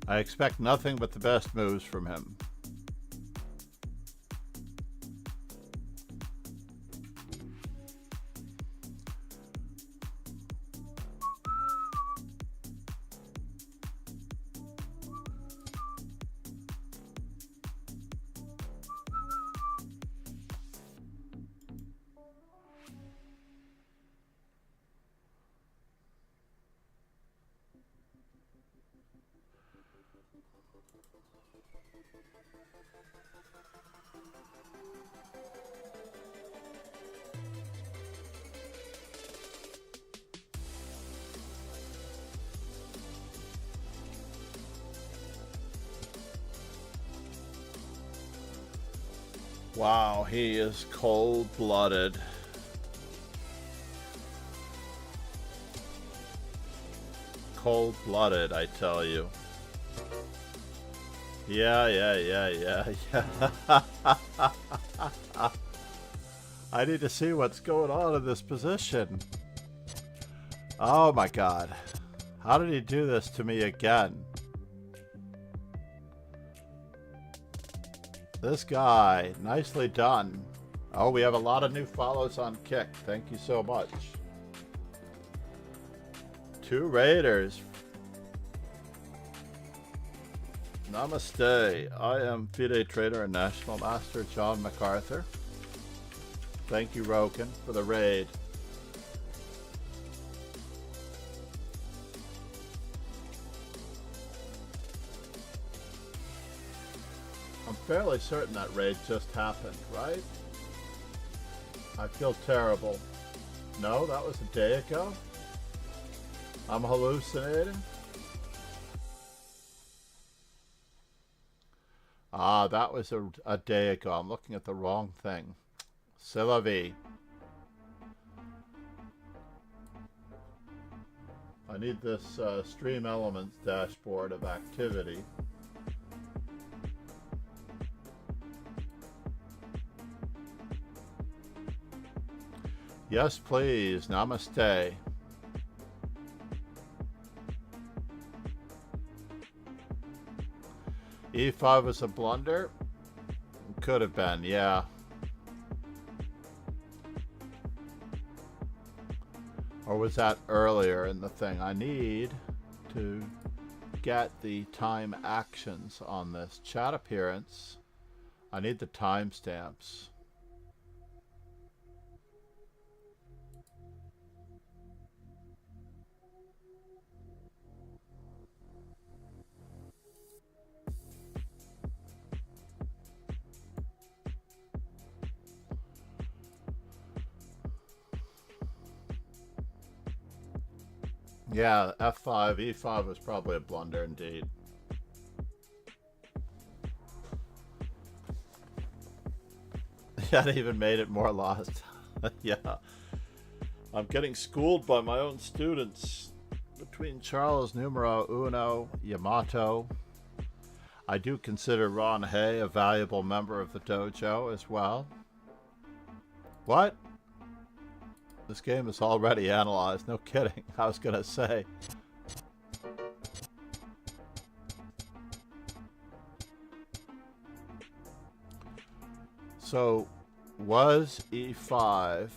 I expect nothing but the best moves from him. Wow, he is cold-blooded. Cold-blooded, I tell you. Yeah. I need to see what's going on in this position. Oh my god. How did he do this to me again? This guy, nicely done. Oh, we have a lot of new follows on Kick. Thank you so much. 2 Raiders. Namaste. I am FIDE Trader and National Master John MacArthur. Thank you, Roken, for the raid. I'm fairly certain that raid just happened, right? I feel terrible. No, that was a day ago? I'm hallucinating? Ah, that was a day ago. I'm looking at the wrong thing. C'est la vie. I need this Stream Elements dashboard of activity. Yes, please. Namaste. E5 was a blunder? Could have been, yeah. Or was that earlier in the thing? I need to get the time actions on this. Chat appearance. I need the timestamps. Yeah, F5, E5 was probably a blunder indeed. That even made it more lost. Yeah. I'm getting schooled by my own students. Between Charles Numero Uno, Yamato. I do consider Ron Hay a valuable member of the dojo as well. What? This game is already analyzed. No kidding. I was gonna say. So, was E5...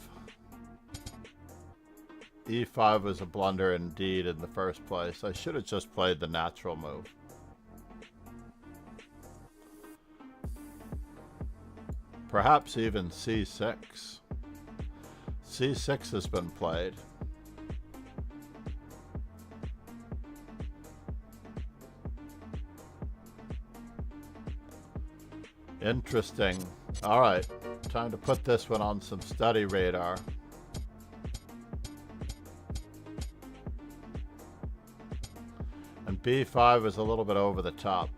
E5 was a blunder indeed in the first place. I should have just played the natural move. Perhaps even C6. C6 has been played. Interesting. Alright, time to put this one on some study radar. And B5 is a little bit over the top.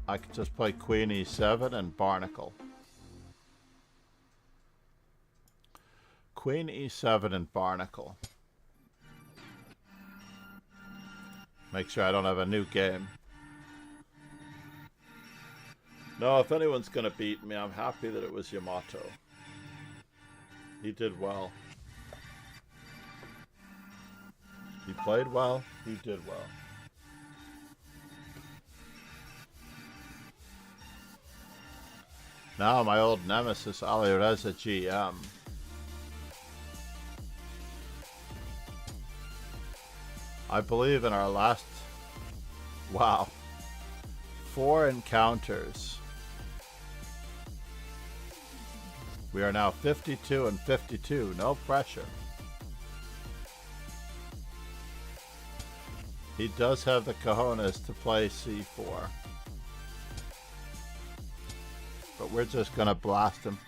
I could just play Queen E7 and Barnacle. Queen E7 and Barnacle. Make sure I don't have a new game. No, if anyone's gonna beat me, I'm happy that it was Yamato. He did well. He played well. He did well. Now my old nemesis Alireza GM. I believe in our last, wow, 4 encounters. We are now 52 and 52, no pressure. He does have the cojones to play C4. But we're just gonna blast him.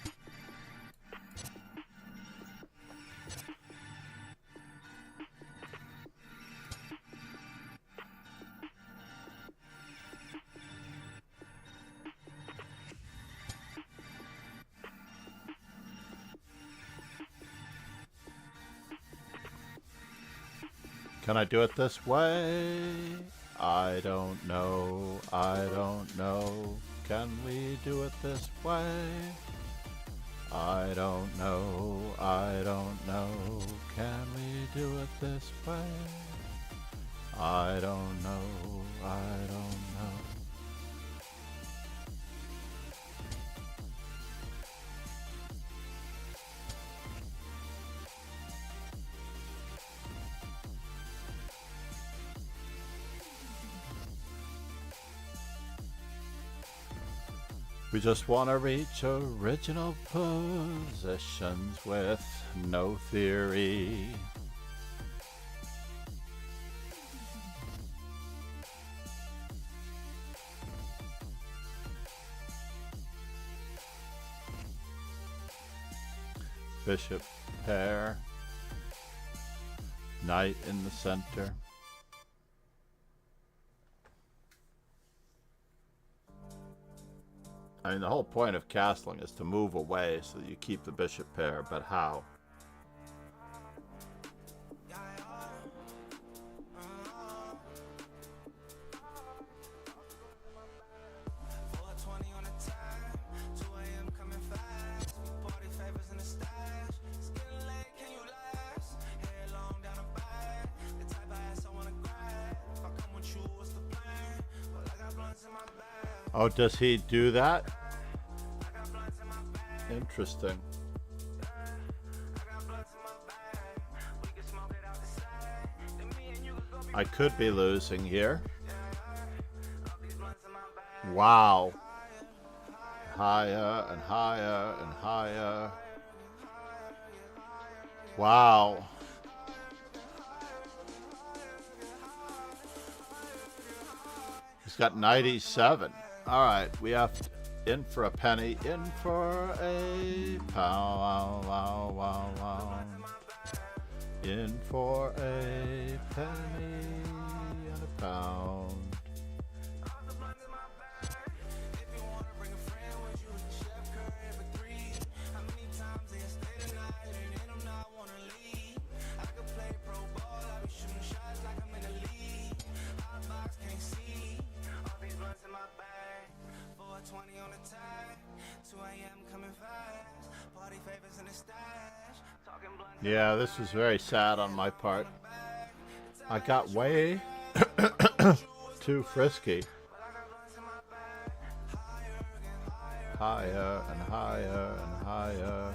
Can I do it this way? I don't know. I don't know. Can we do it this way? I don't know. I don't know. Can we do it this way? I don't know. I don't know. We just want to reach original positions with no theory. Bishop pair. Knight in the center. I mean, the whole point of castling is to move away so that you keep the bishop pair, but how? Oh, does he do that? Interesting. I could be losing here. Wow. Higher and higher and higher. Wow. He's got 97. All right, we have in for a penny, in for a pound, wow, wow, wow. In for a penny and a pound. Yeah, this was very sad on my part. I got way too frisky. Higher and higher and higher.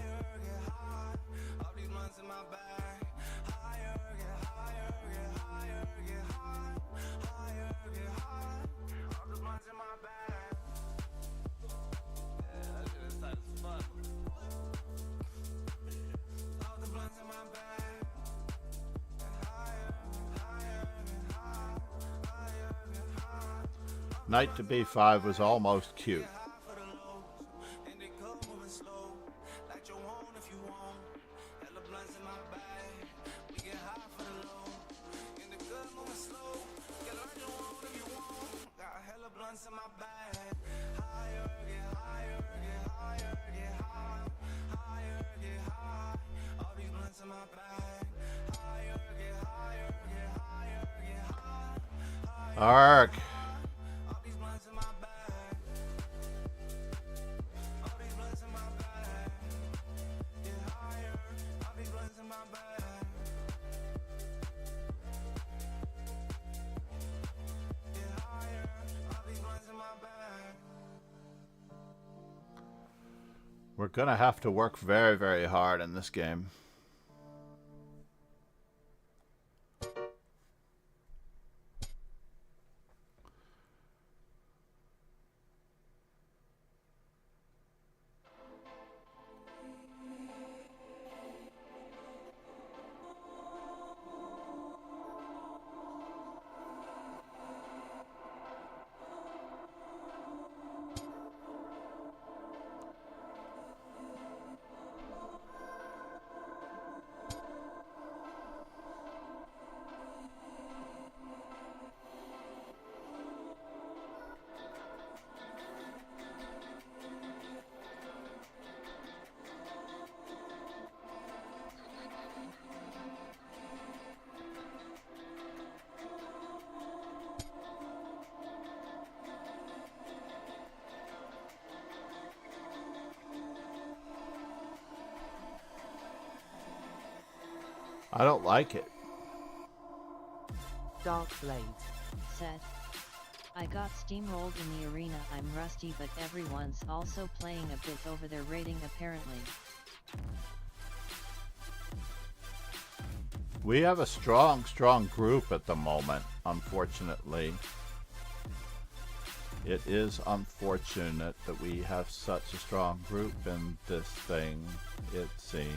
Knight to b5 was almost cute. Ark. We're gonna have to work very, very hard in this game. I don't like it. Dark Blade. Said. I got steamrolled in the arena. I'm rusty, but everyone's also playing a bit over their rating apparently. We have a strong group at the moment, unfortunately. It is unfortunate that we have such a strong group in this thing, it seems.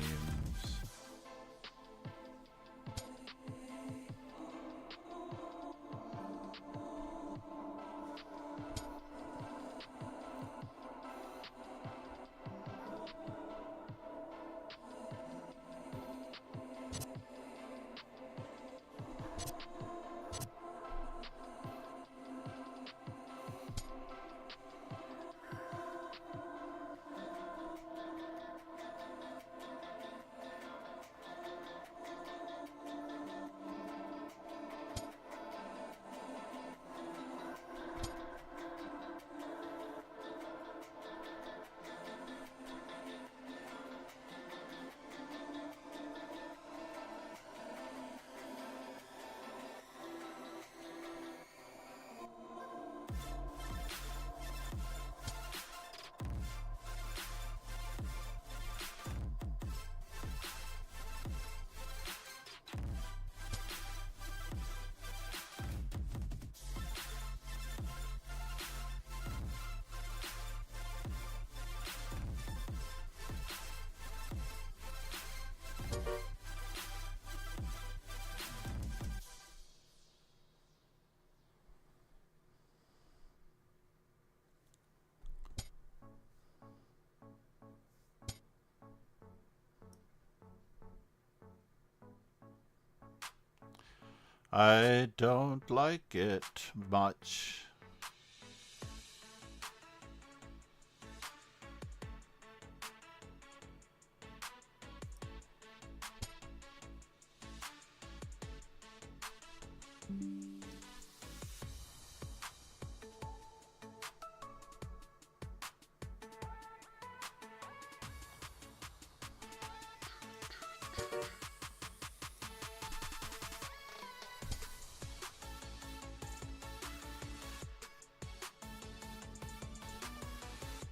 I don't like it much.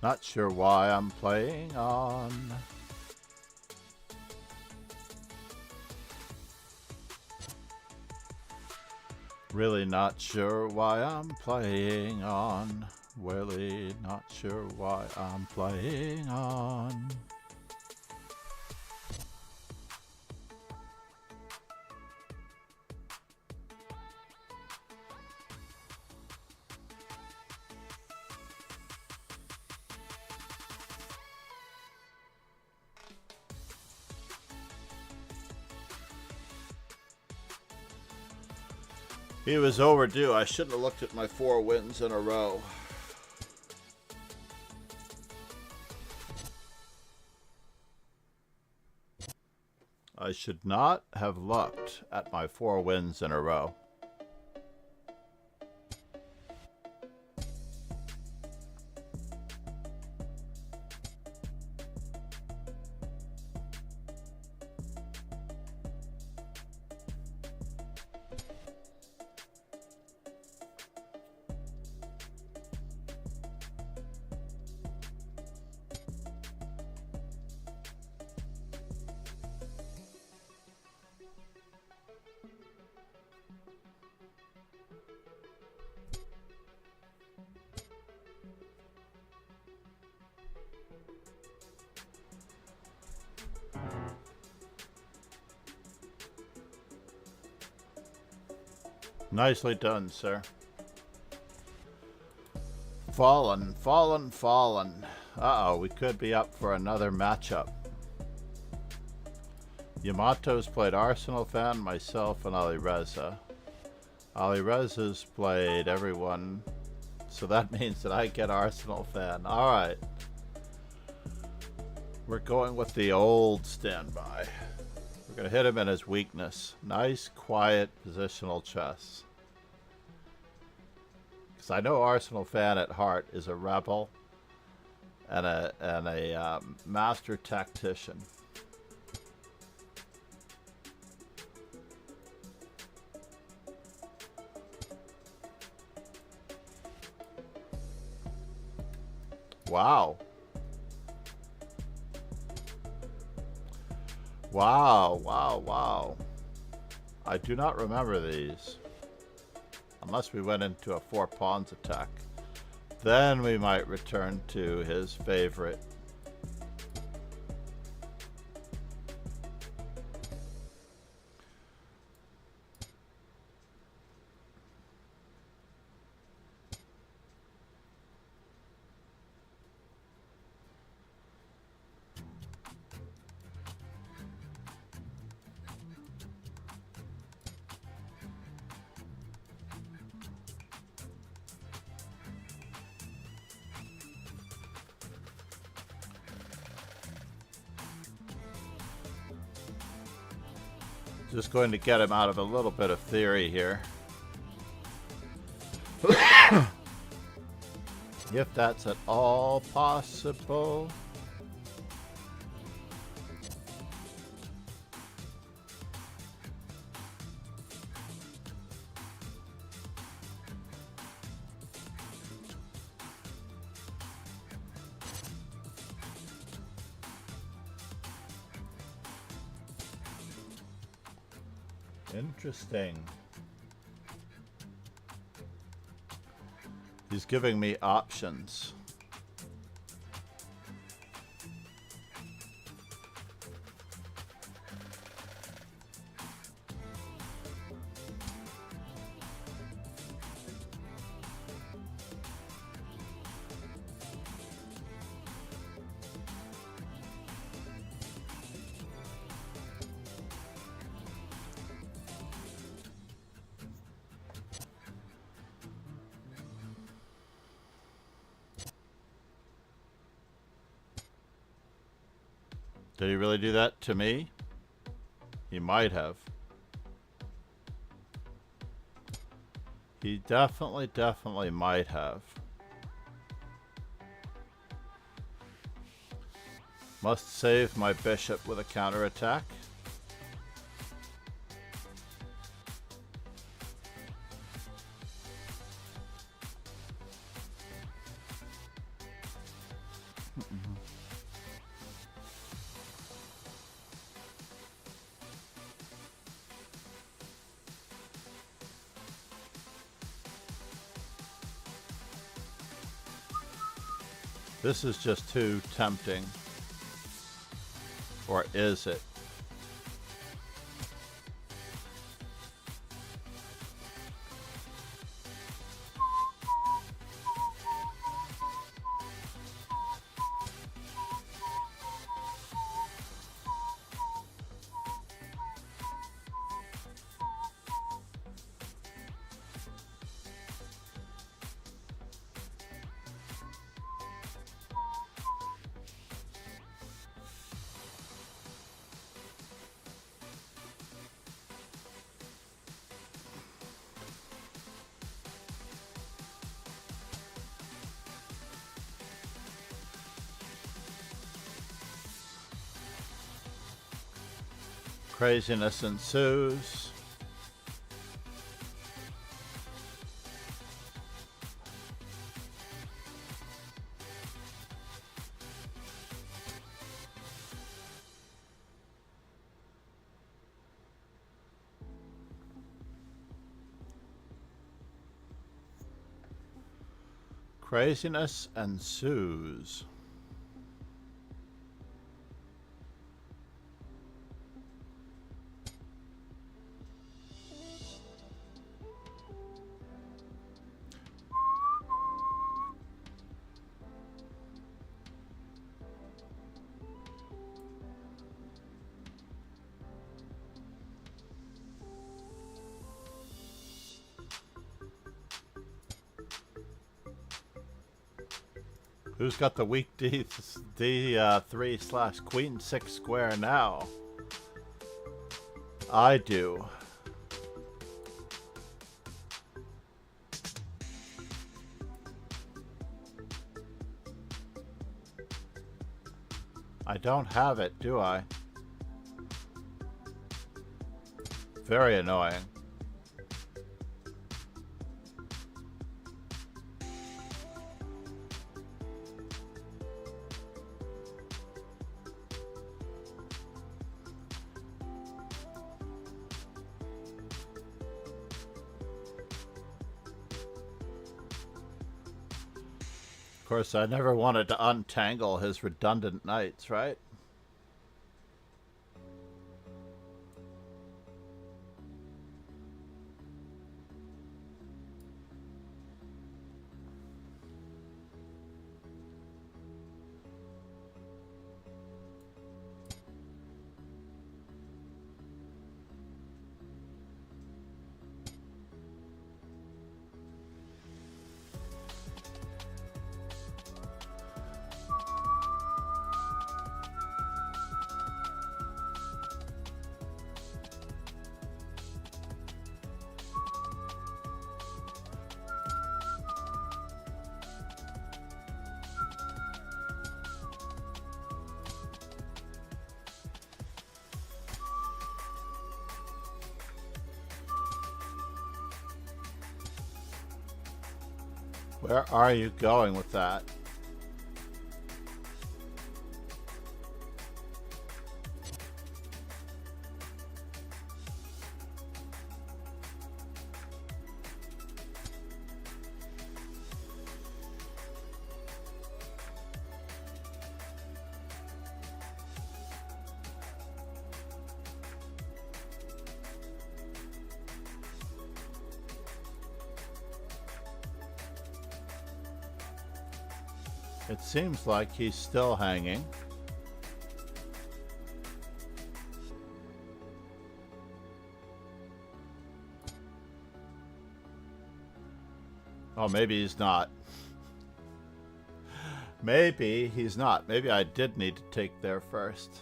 Not sure why I'm playing on. Really not sure why I'm playing on. Really not sure why I'm playing on. He was overdue. I shouldn't have looked at my 4 wins in a row. I should not have looked at my 4 wins in a row. Nicely done, sir. Fallen, fallen, fallen. Uh-oh, we could be up for another matchup. Yamato's played Arsenal fan, myself, and Ali Reza. Ali Reza's played everyone, so that means that I get Arsenal fan. Alright. We're going with the old standby. We're going to hit him in his weakness. Nice, quiet, positional chess. Because I know Arsenal fan at heart is a rebel and a master tactician. Wow. Wow, wow, wow. I do not remember these. Unless we went into a 4 pawns attack. Then we might return to his favorite. Just going to get him out of a little bit of theory here. If that's at all possible. Interesting. He's giving me options. Did he really do that to me? He might have. He definitely might have. Must save my bishop with a counterattack. This is just too tempting. Or is it? Craziness ensues. Craziness ensues. Who's got the weak D3 slash queen 6 square now? I do. I don't have it, do I? Very annoying. Of course, I never wanted to untangle his redundant knights, right? Where are you going with that? It seems like he's still hanging. Oh, maybe he's not. Maybe he's not. Maybe I did need to take there first.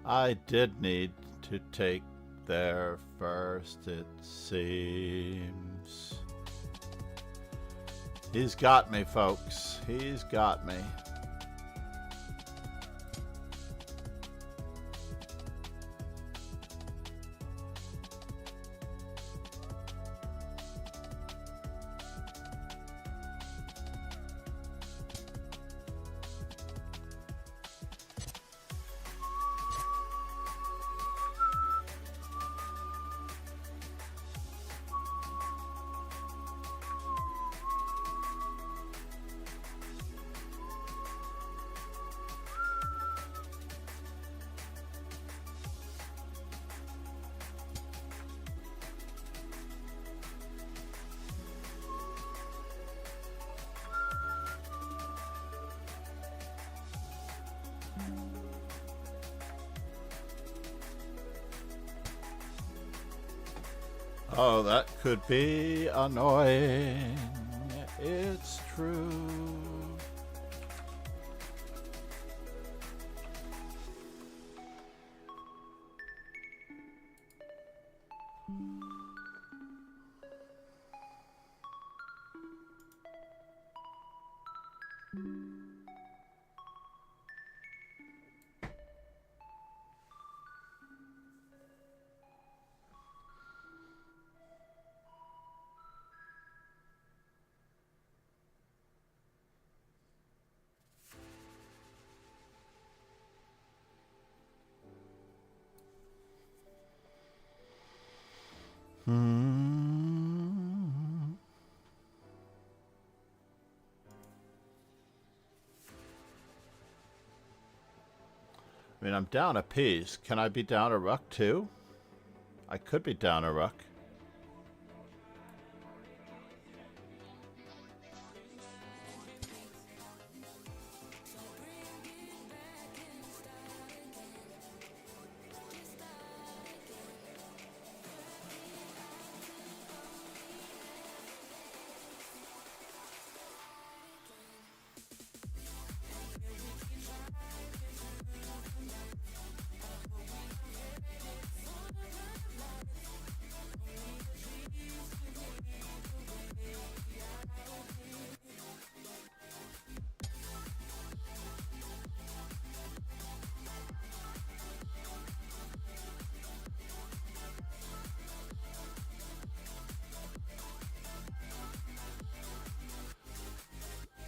I did need to take there first, it seems. He's got me, folks. He's got me. Oh, that could be annoying. It's true. I mean, I'm down a piece. Can I be down a rook too? I could be down a rook.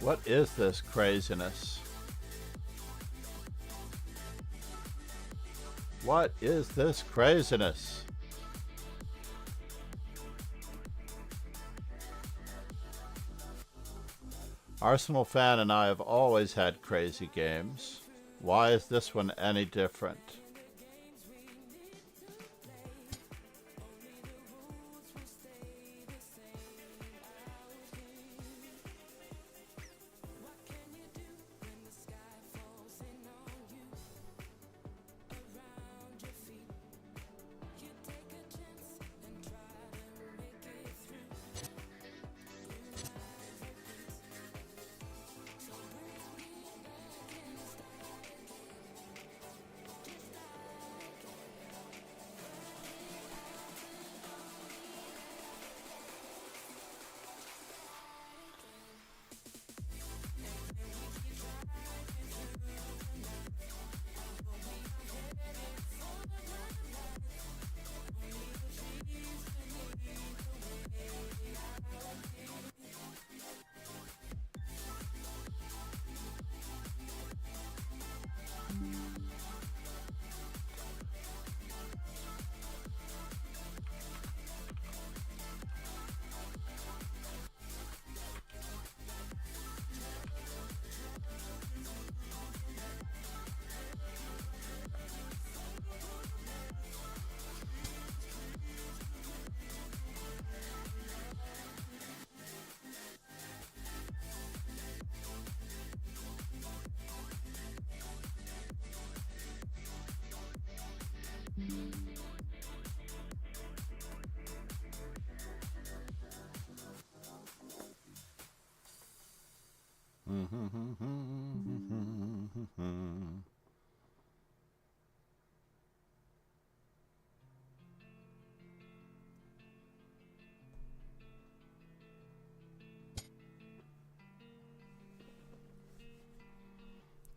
What is this craziness? What is this craziness? Arsenal fan and I have always had crazy games. Why is this one any different?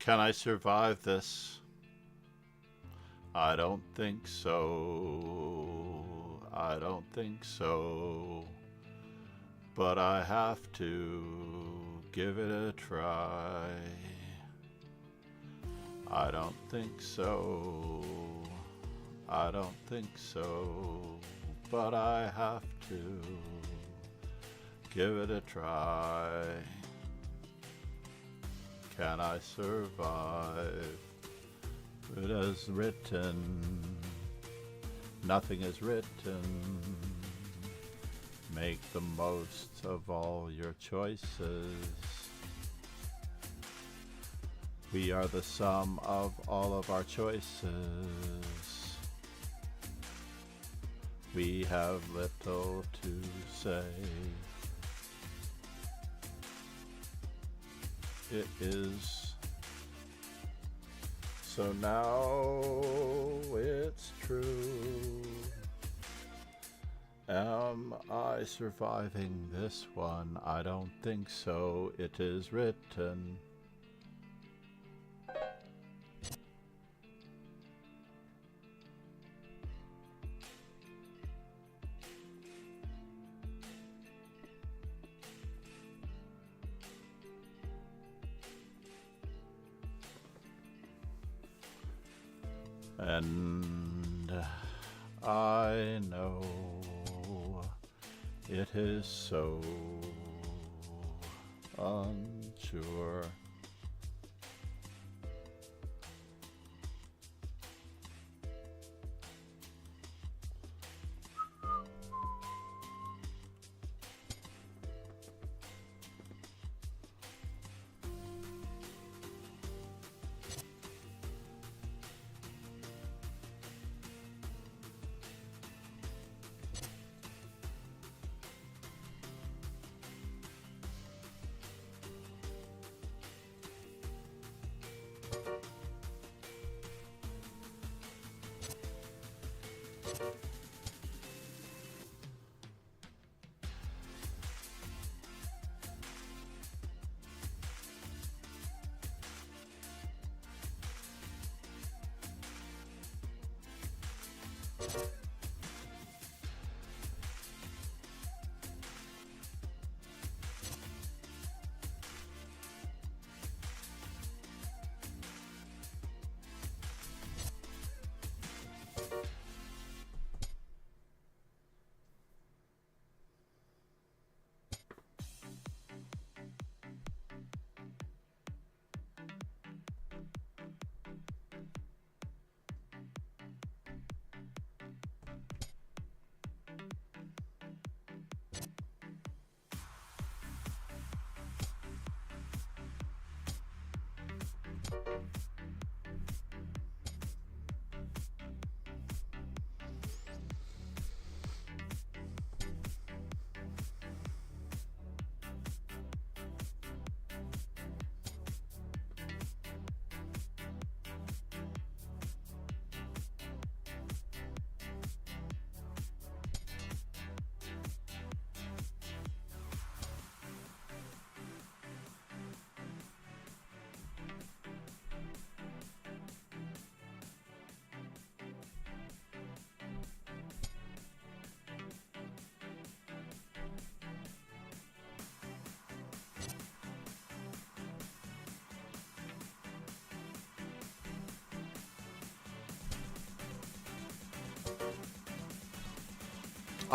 Can I survive this? I don't think so. I don't think so. But I have to give it a try. I don't think so. I don't think so. But I have to give it a try. Can I survive? It is written. Nothing is written. Make the most of all your choices. We are the sum of all of our choices. We have little to say. It is. So now it's true. Am I surviving this one? I don't think so. It is written. And I know it is so unsure.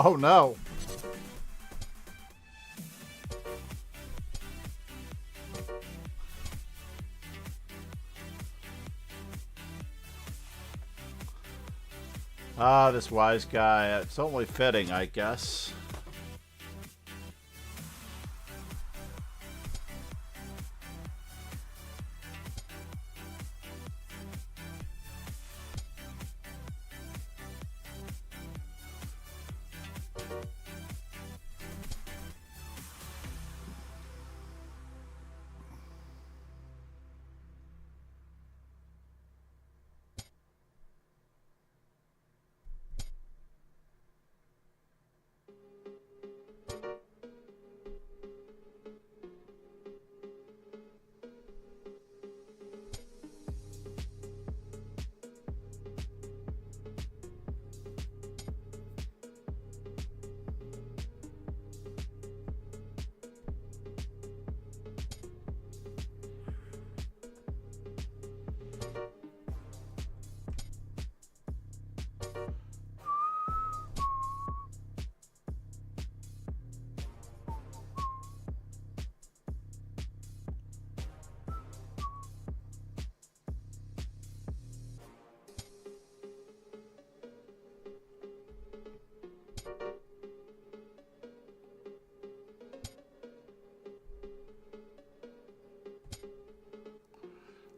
Oh no! Ah, this wise guy. It's only fitting, I guess.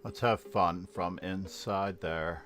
Let's have fun from inside there.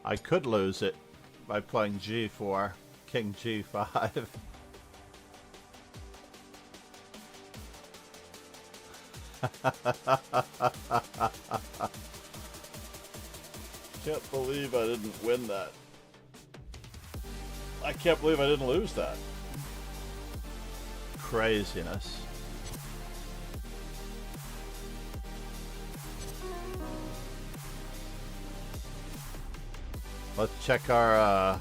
I could lose it by playing G4, King G5. Can't believe I didn't win that. I can't believe I didn't lose that. Craziness. Let's check our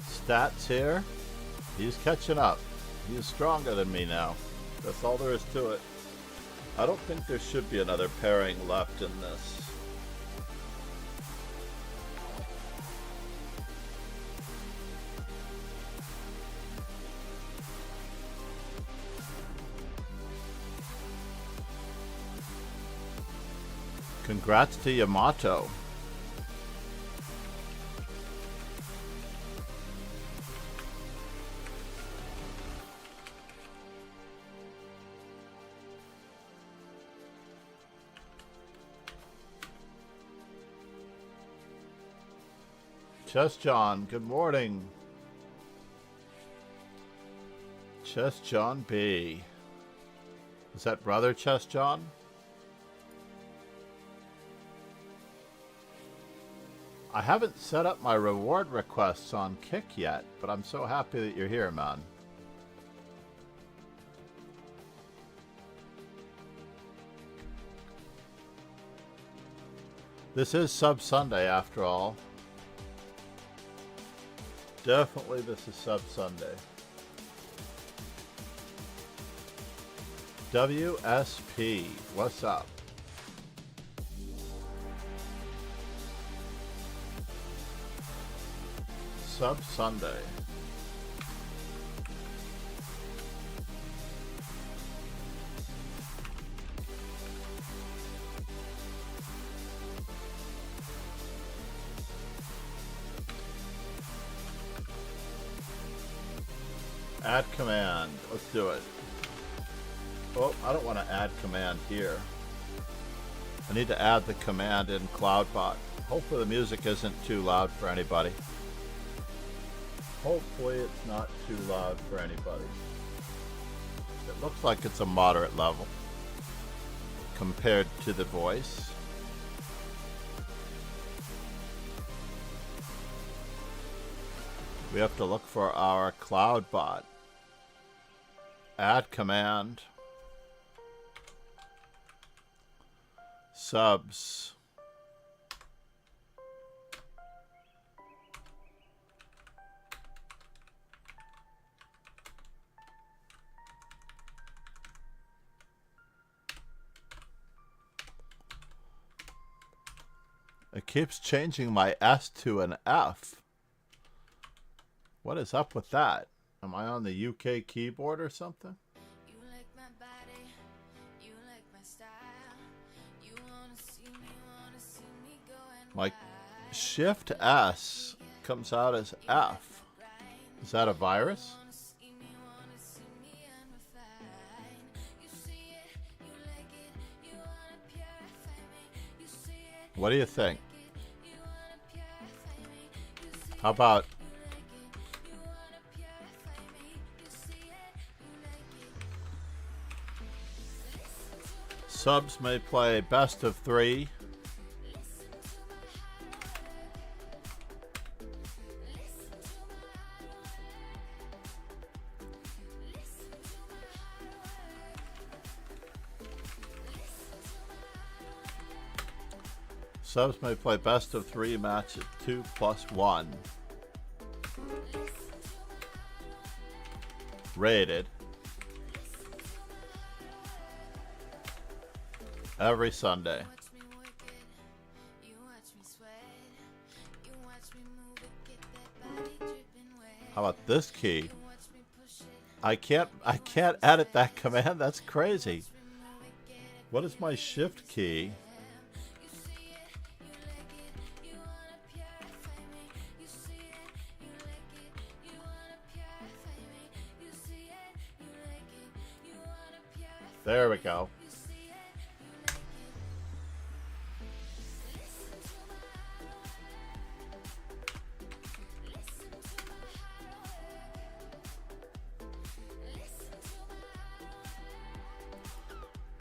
stats here. He's catching up. He's stronger than me now. That's all there is to it. I don't think there should be another pairing left in this. Congrats to Yamato. Chess John, good morning. Chess John B. Is that brother Chess John? I haven't set up my reward requests on Kick yet, but I'm so happy that you're here, man. This is Sub Sunday after all. Definitely this is Sub Sunday. WSP, what's up? Sub Sunday. Add command. Let's do it. Oh, I don't want to add command here. I need to add the command in CloudBot. Hopefully the music isn't too loud for anybody. Hopefully it's not too loud for anybody. It looks like it's a moderate level compared to the voice. We have to look for our CloudBot. Add command. Subs. It keeps changing my S to an F. What is up with that? Am I on the UK keyboard or something? You like my body, you like my style. You wanna see me going My Shift S comes out as F. Is that a virus? What do you think? How about subs may play best of 3. Subs may play best of 3 match at 2+1. Rated. Every Sunday. How about this key? I can't edit that command. That's crazy. What is my shift key? There we go.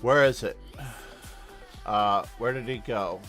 Where is it? Where did he go?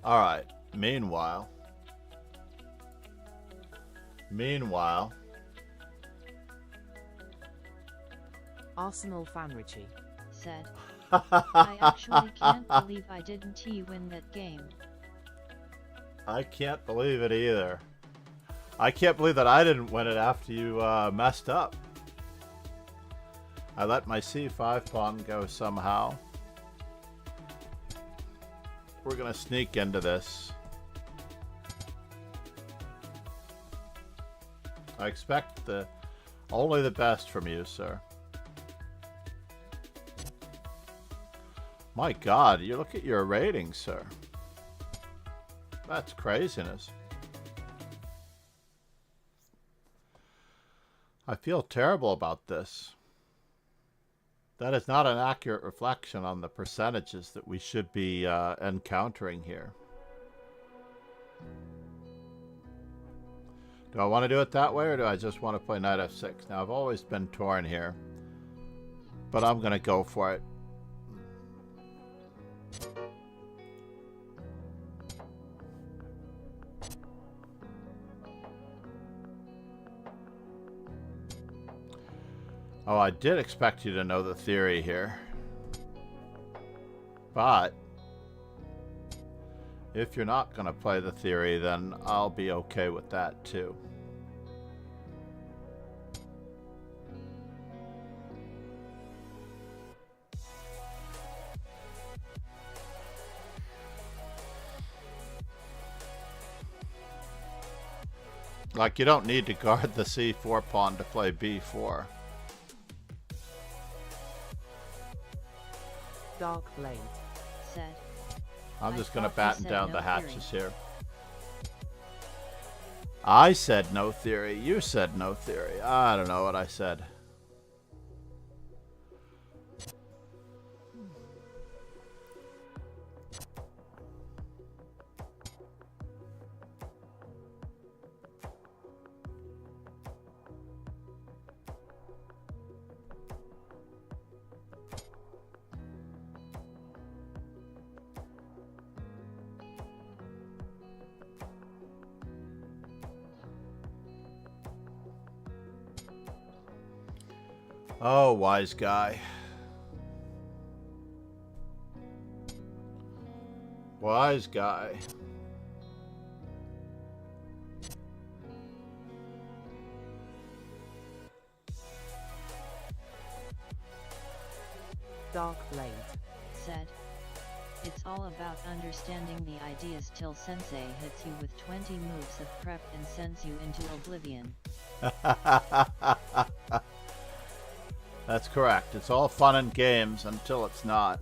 All right. Meanwhile, Arsenal fan Richie said, I actually can't believe I didn't win that game. I can't believe it either. I can't believe that I didn't win it after you messed up. I let my c5 pawn go somehow. We're gonna sneak into this. I expect only the best from you, sir. My God, you look at your ratings, sir. That's craziness. I feel terrible about this. That is not an accurate reflection on the percentages that we should be encountering here. Do I want to do it that way, or do I just want to play knight f6? Now, I've always been torn here, but I'm going to go for it. Oh, I did expect you to know the theory here. But if you're not going to play the theory, then I'll be okay with that too. Like, you don't need to guard the c4 pawn to play b4. Dark blade. Said. I'm I just going to thought you batten said down no the theory. hatches here. I said no theory. You said no theory. I don't know what I said. Oh, wise guy. Wise guy. Dark blade. Said. It's all about understanding the ideas till sensei hits you with 20 moves of prep and sends you into oblivion. That's correct. It's all fun and games until it's not.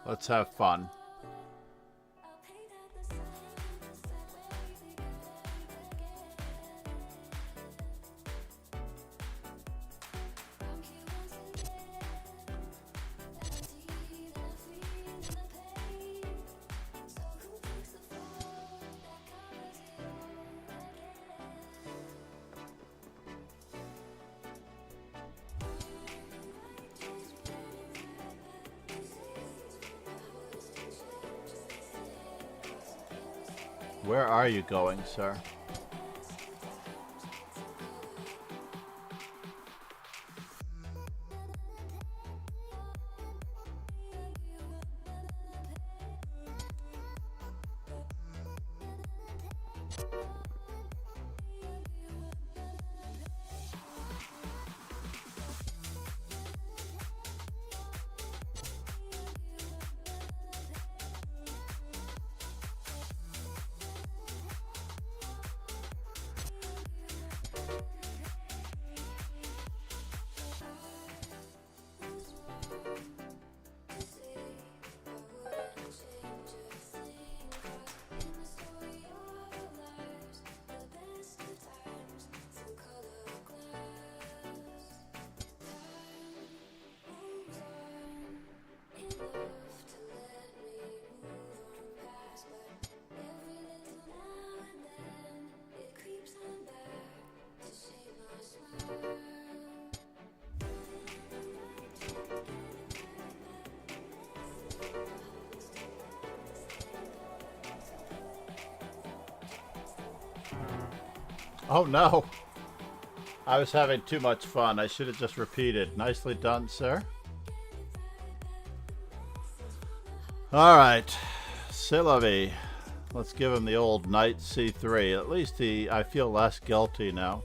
Let's have fun. Where are you going, sir? Oh no! I was having too much fun. I should have just repeated. Nicely done, sir. Alright. C'est la vie. Let's give him the old knight c3. At least I feel less guilty now.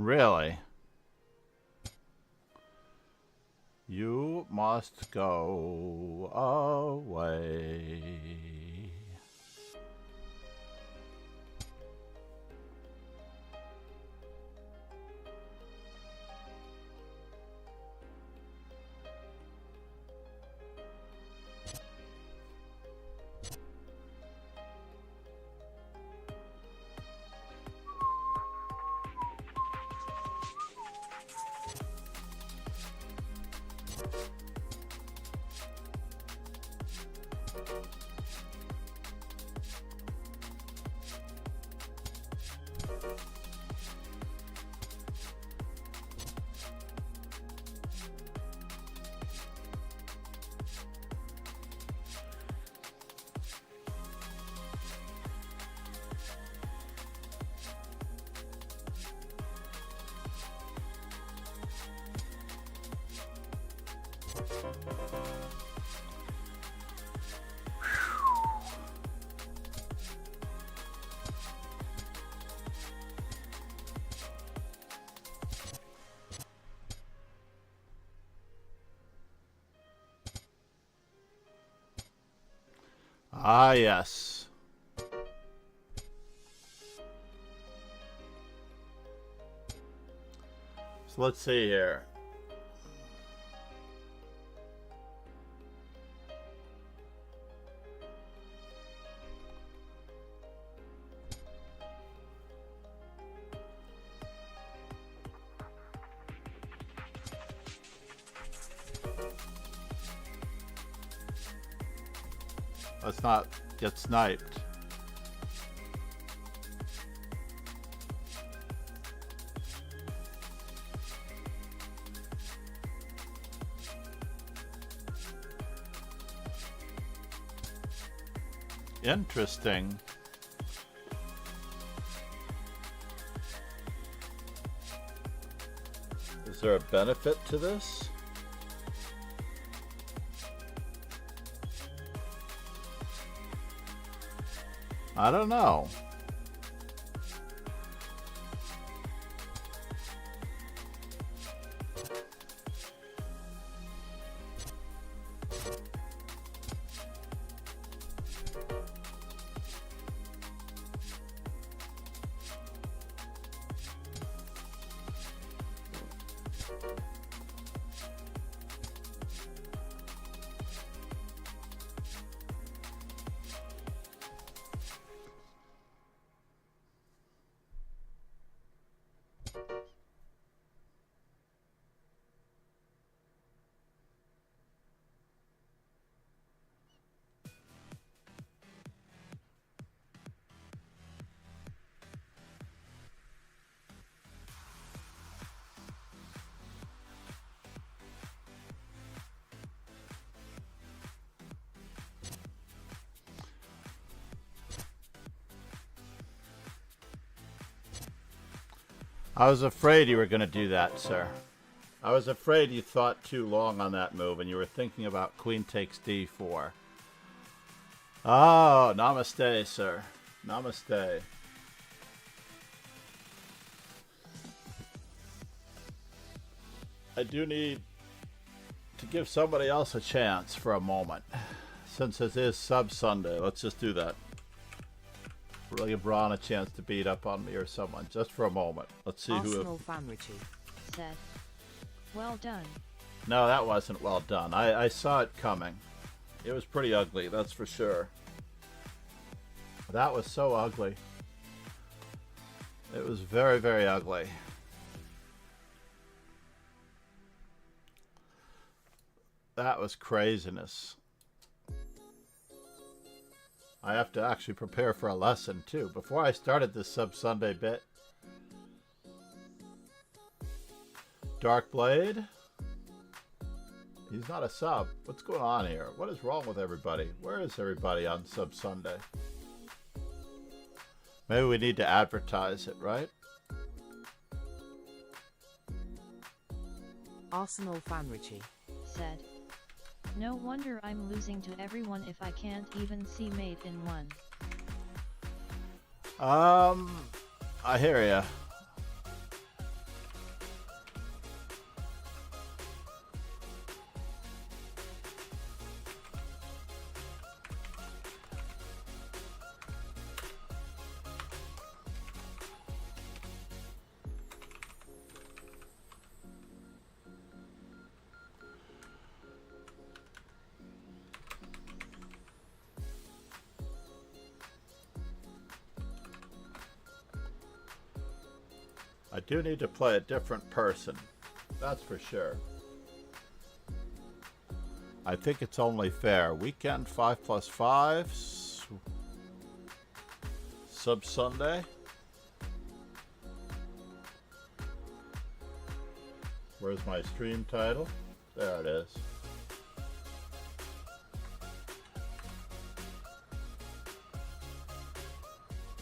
Really? You must go away. Ah, yes. So let's see here. Let's not get sniped. Interesting. Is there a benefit to this? I don't know. I was afraid you were going to do that, sir. I was afraid you thought too long on that move and you were thinking about queen takes d4. Oh, namaste, sir. Namaste. I do need to give somebody else a chance for a moment. Since it is Sub Sunday, let's just do that. We'll give Ron a chance to beat up on me or someone, just for a moment. Let's see Arsenal who... fan Richie. Said. Well done. No, that wasn't well done. I saw it coming. It was pretty ugly, that's for sure. That was so ugly. It was very, very ugly. That was craziness. I have to actually prepare for a lesson too. Before I started this Sub Sunday bit. Dark Blade? He's not a sub. What's going on here? What is wrong with everybody? Where is everybody on Sub Sunday? Maybe we need to advertise it, right? Arsenal fan Richie. Said. No wonder I'm losing to everyone if I can't even see mate in one. I hear ya. I do need to play a different person. That's for sure. I think it's only fair. Weekend 5+5. Sub Sunday. Where's my stream title? There it is.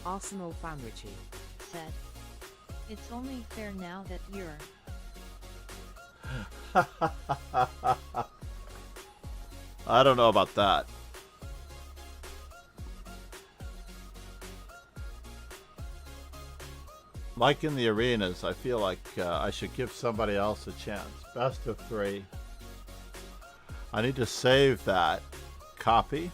Arsenal fan Richie said, "It's only fair now that you're..." I don't know about that. Like in the arenas, I feel like I should give somebody else a chance. Best of 3. I need to save that copy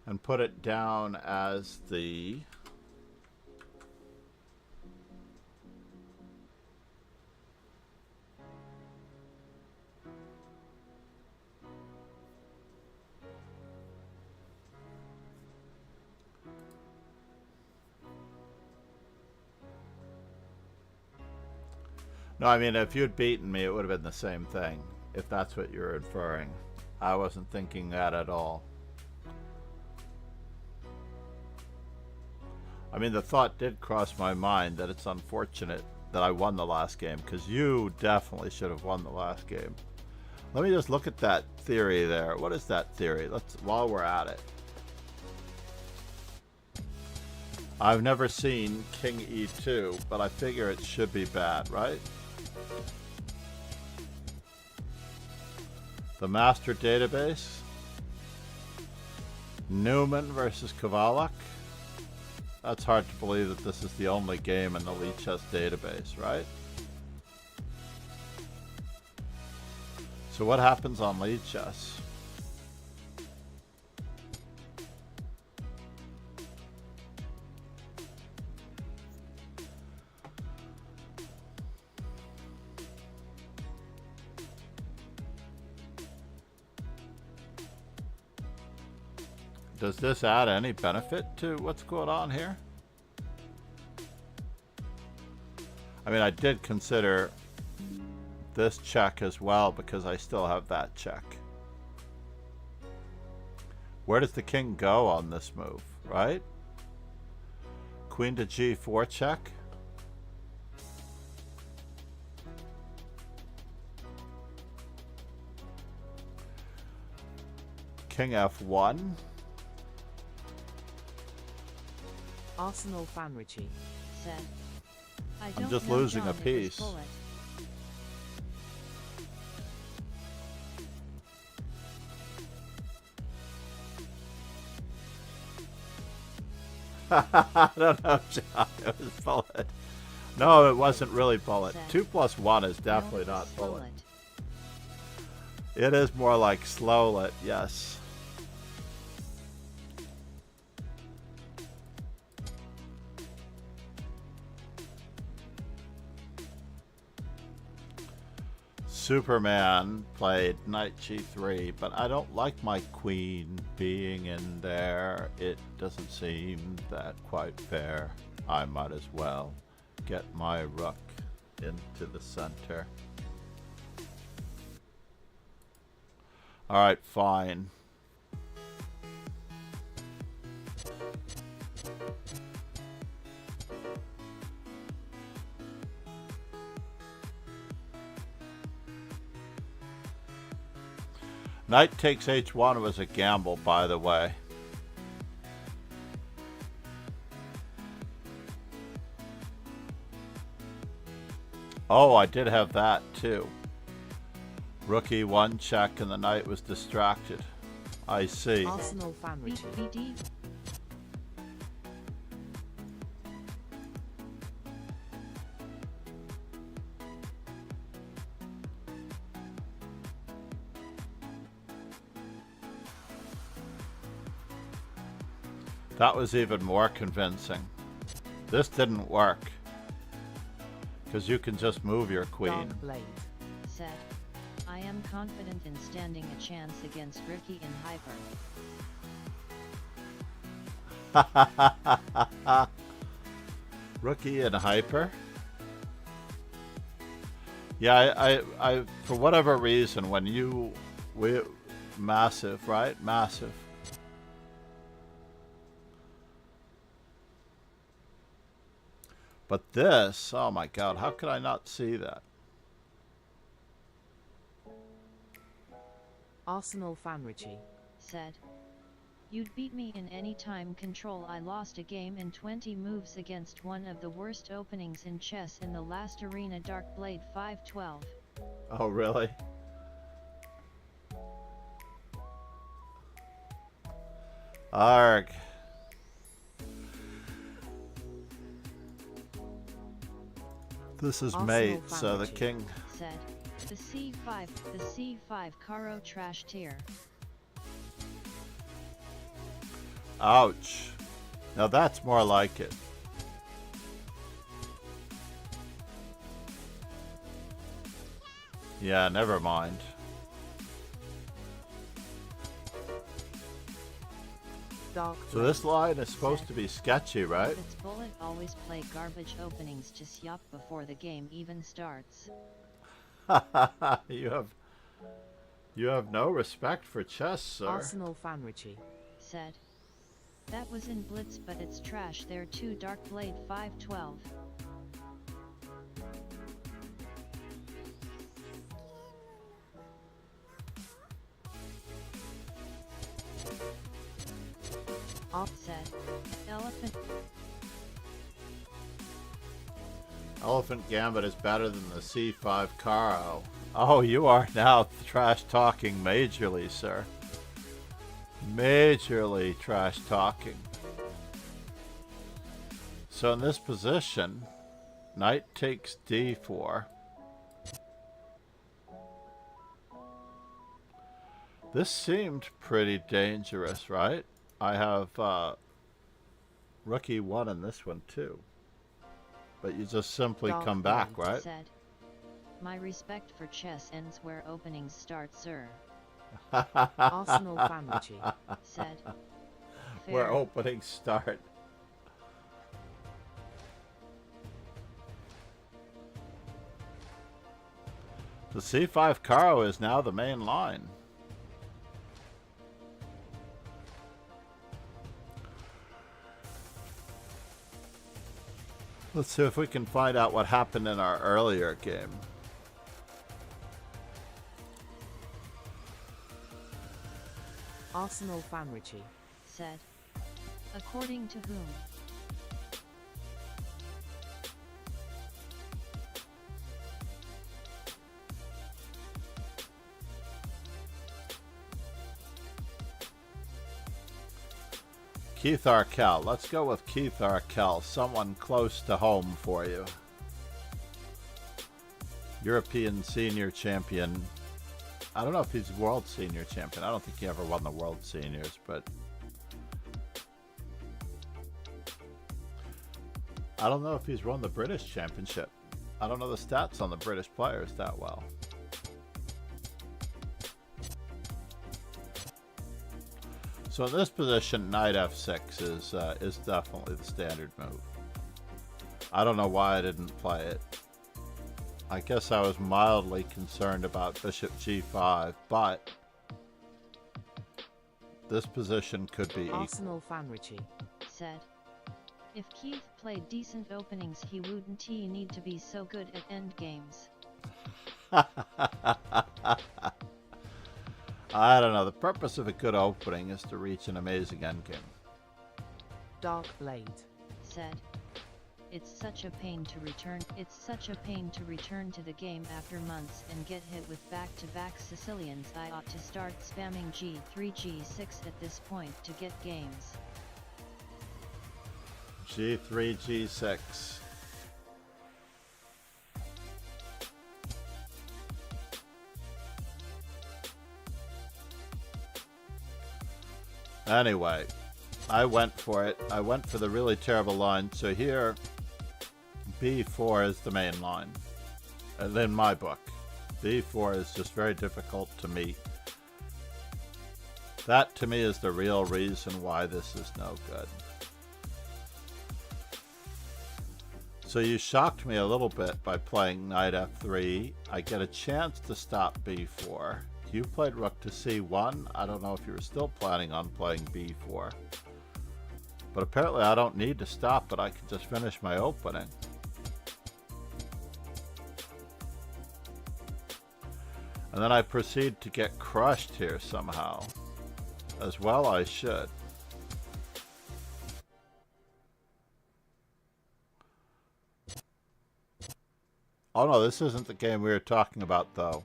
and put it down as the No, I mean, if you'd beaten me, it would have been the same thing, if that's what you're inferring. I wasn't thinking that at all. I mean, the thought did cross my mind that it's unfortunate that I won the last game, because you definitely should have won the last game. Let me just look at that theory there. What is that theory? While we're at it. I've never seen King E2, but I figure it should be bad, right? The master database. Newman versus Kovaluk. That's hard to believe that this is the only game in the Lead Chess database, right? So what happens on Lead Chess? Does this add any benefit to what's going on here? I mean, I did consider this check as well because I still have that check. Where does the king go on this move, right? Queen to G4 check. King F1. Arsenal fan Richie said, I'm just losing a piece. I don't know, John. It was bullet. No, it wasn't really bullet. 2+1 is definitely not bullet. It is more like slowlet, yes. Superman played knight g3, but I don't like my queen being in there. It doesn't seem that quite fair. I might as well get my rook into the center. Alright, fine. Knight takes h1 was a gamble, by the way. Oh, I did have that too. Rook e1 check and the knight was distracted. I see. Arsenal fan Richie BD. That was even more convincing. This didn't work. Because you can just move your queen. Dark Blade said, I am confident in standing a chance against Ricky in hyper. Rookie and hyper. Yeah, I for whatever reason, when massive, right? Massive. But this, oh my God, how could I not see that? Arsenal fan Richie. Said. You'd beat me in any time control. I lost a game in 20 moves against one of the worst openings in chess in the last arena. Dark Blade 512. Oh, really? Arg. This is Arsenal mate, so the Family. king. Said. The C5 Caro trash tier. Ouch. Now that's more like it. Yeah, never mind. Dark So this line is supposed to be sketchy, right? Its bullet always play garbage openings to syop before the game even starts. you have no respect for chess, sir. Arsenal fan Richie. Said. That was in Blitz, but it's trash there too. Dark Blade 512. Said. Elephant Gambit is better than the C5 Caro. Oh, you are now trash talking majorly, sir. Majorly trash talking. So in this position, knight takes d4. This seemed pretty dangerous, right? I have rookie 1 in this one too. But you just simply Dark come back, Blade. right? Said. My respect for chess ends where openings start, sir. Arsenal fan Richie. Said. Where Fair. openings start. The C5 Caro is now the main line. Let's see if we can find out what happened in our earlier game. Arsenal fan Richie. Said. According to whom? Keith Arkell. Let's go with Keith Arkell. Someone close to home for you. European senior champion. I don't know if he's world senior champion. I don't think he ever won the world seniors, but I don't know if he's won the British championship. I don't know the stats on the British players that well. So in this position, knight f6 is definitely the standard move. I don't know why I didn't play it. I guess I was mildly concerned about bishop g5, but this position could be equal. Arsenal fan Richie. Said. If Keith played decent openings, he wouldn't need to be so good at endgames. I don't know. The purpose of a good opening is to reach an amazing endgame. Dark Blade. Said. It's such a pain to return. It's such a pain to return to the game after months and get hit with back-to-back Sicilians. I ought to start spamming G3, G6 at this point to get games. G3, G6. Anyway, I went for it. I went for the really terrible line. So here, B4 is the main line. In my book, B4 is just very difficult to meet. That, to me, is the real reason why this is no good. So you shocked me a little bit by playing knight f3. I get a chance to stop b4. You played rook to c1. I don't know if you were still planning on playing b4. But apparently I don't need to stop it. I can just finish my opening. And then I proceed to get crushed here somehow. As well I should. Oh no, this isn't the game we were talking about though.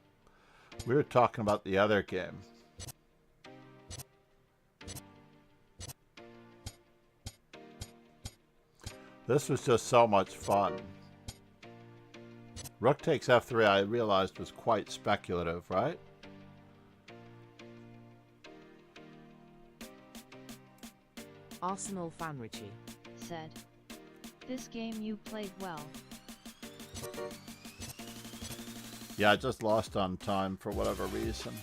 We were talking about the other game. This was just so much fun. Rook takes f3 I realized was quite speculative, right? Arsenal fan Richie. Said. This game you played well. Yeah, I just lost on time for whatever reason.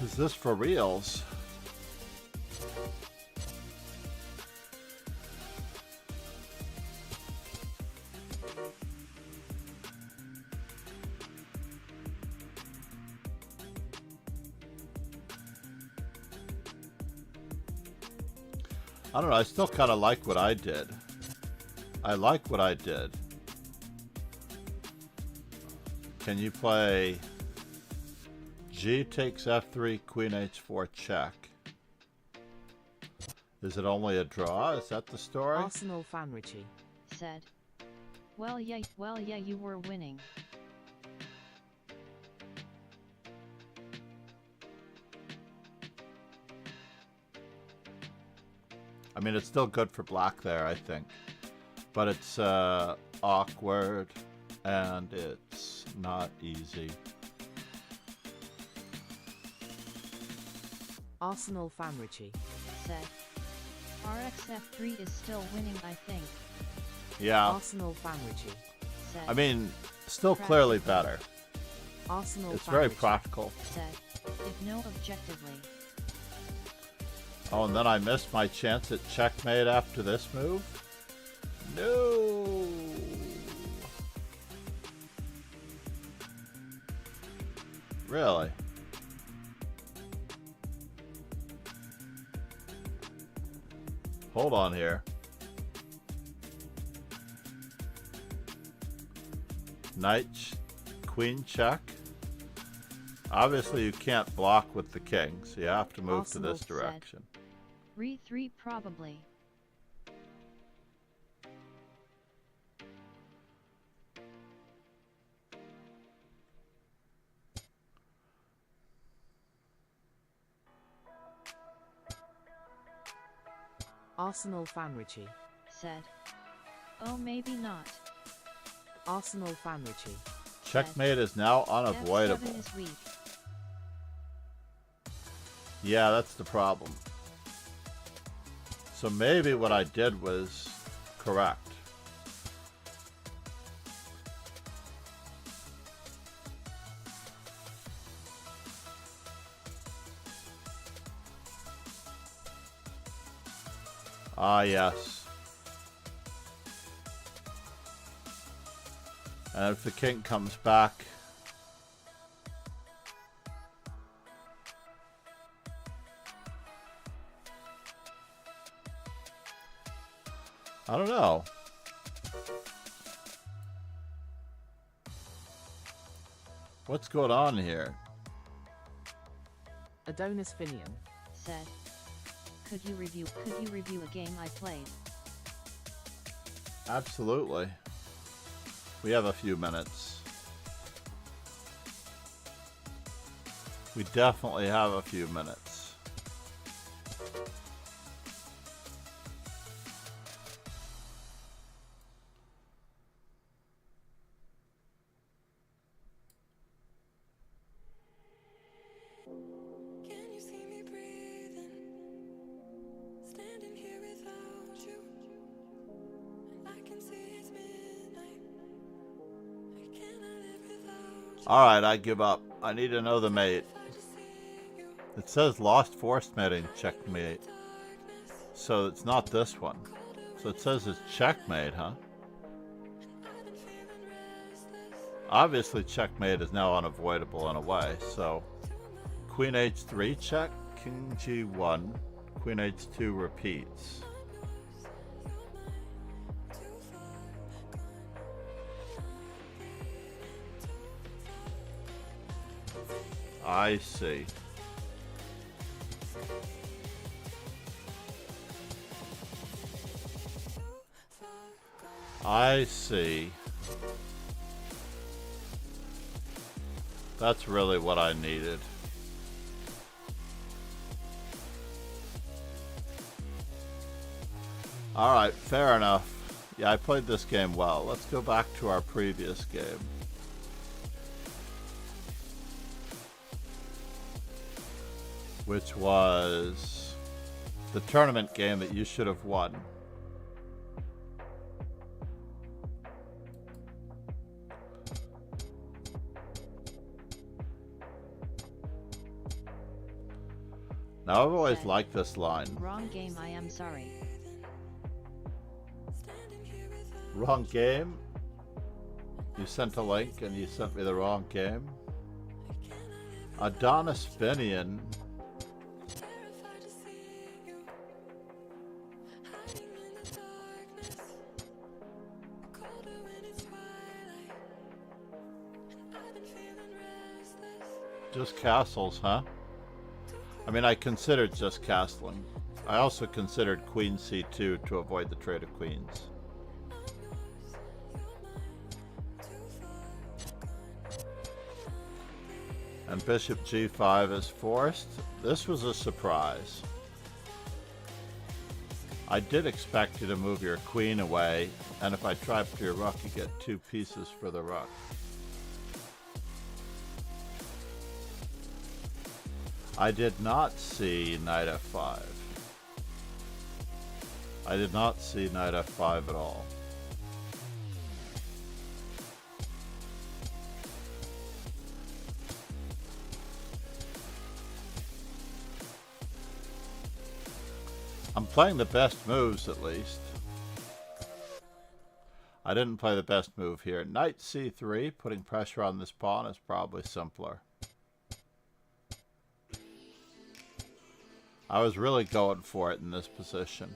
Is this for reals? I don't know, I still kind of like what I did. I like what I did. Can you play G takes f3, queen h4 check? Is it only a draw? Is that the story? Arsenal fan Richie. Said. Well yeah, you were winning. I mean, it's still good for black there, I think. But it's awkward, and it's not easy. Arsenal fan Richie. Said. RxF3 is still winning, I think. Yeah. Arsenal fan Richie. Said. I mean, still clearly better. Arsenal It's fan very Richie. practical. Said. If no objectively. Oh, and then I missed my chance at checkmate after this move? No! Really? Hold on here. Knight, queen check. Obviously you can't block with the king, so you have to move to this Arsenal direction. Re3 probably. Arsenal fan Richie. Said. Oh maybe not. Arsenal fan Richie. Checkmate is now unavoidable. F7 is weak. Yeah, that's the problem. So maybe what I did was correct. Ah, yes. And if the king comes back, I don't know. What's going on here? Adonis Finian. Said. Could you review a game I played? Absolutely. We have a few minutes. We definitely have a few minutes. Can you see me breathing? Standing here without you. And I can see it's midnight. I cannot live without Alright, I give up. I need to know the mate. It says lost forced mating checkmate. So it's not this one. So it says it's checkmate, huh? Obviously checkmate is now unavoidable in a way, so Queen H3 check, King G1, Queen H2 repeats. I see. I see. That's really what I needed. Alright, fair enough. Yeah, I played this game well. Let's go back to our previous game. Which was the tournament game that you should have won. Now I've always liked this line. Wrong game, I am sorry. Wrong game? You sent a link and you sent me the wrong game? Adonis Finian. Just castles, huh? I mean, I considered just castling. I also considered queen c2 to avoid the trade of queens. And bishop g5 is forced. This was a surprise. I did expect you to move your queen away, and if I trapped your rook, you get 2 pieces for the rook. I did not see knight f5. I did not see knight f5 at all. I'm playing the best moves, at least. I didn't play the best move here. Knight c3, putting pressure on this pawn is probably simpler. I was really going for it in this position.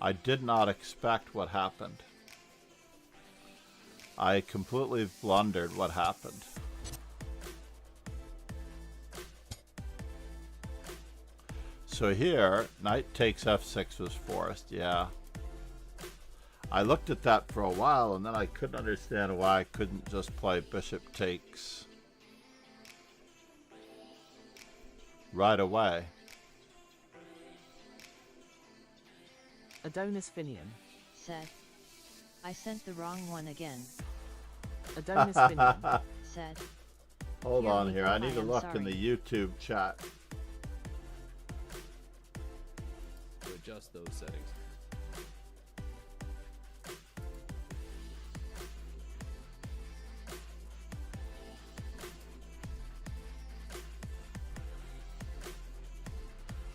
I did not expect what happened. I completely blundered what happened. So here, knight takes f6 was forced, yeah. I looked at that for a while and then I couldn't understand why I couldn't just play bishop takes right away. Adonis Finian. Said. I sent the wrong one again. Adonis Finian. Said. Hold Here on we here, go, I need to I am look sorry. in the YouTube chat. To adjust those settings.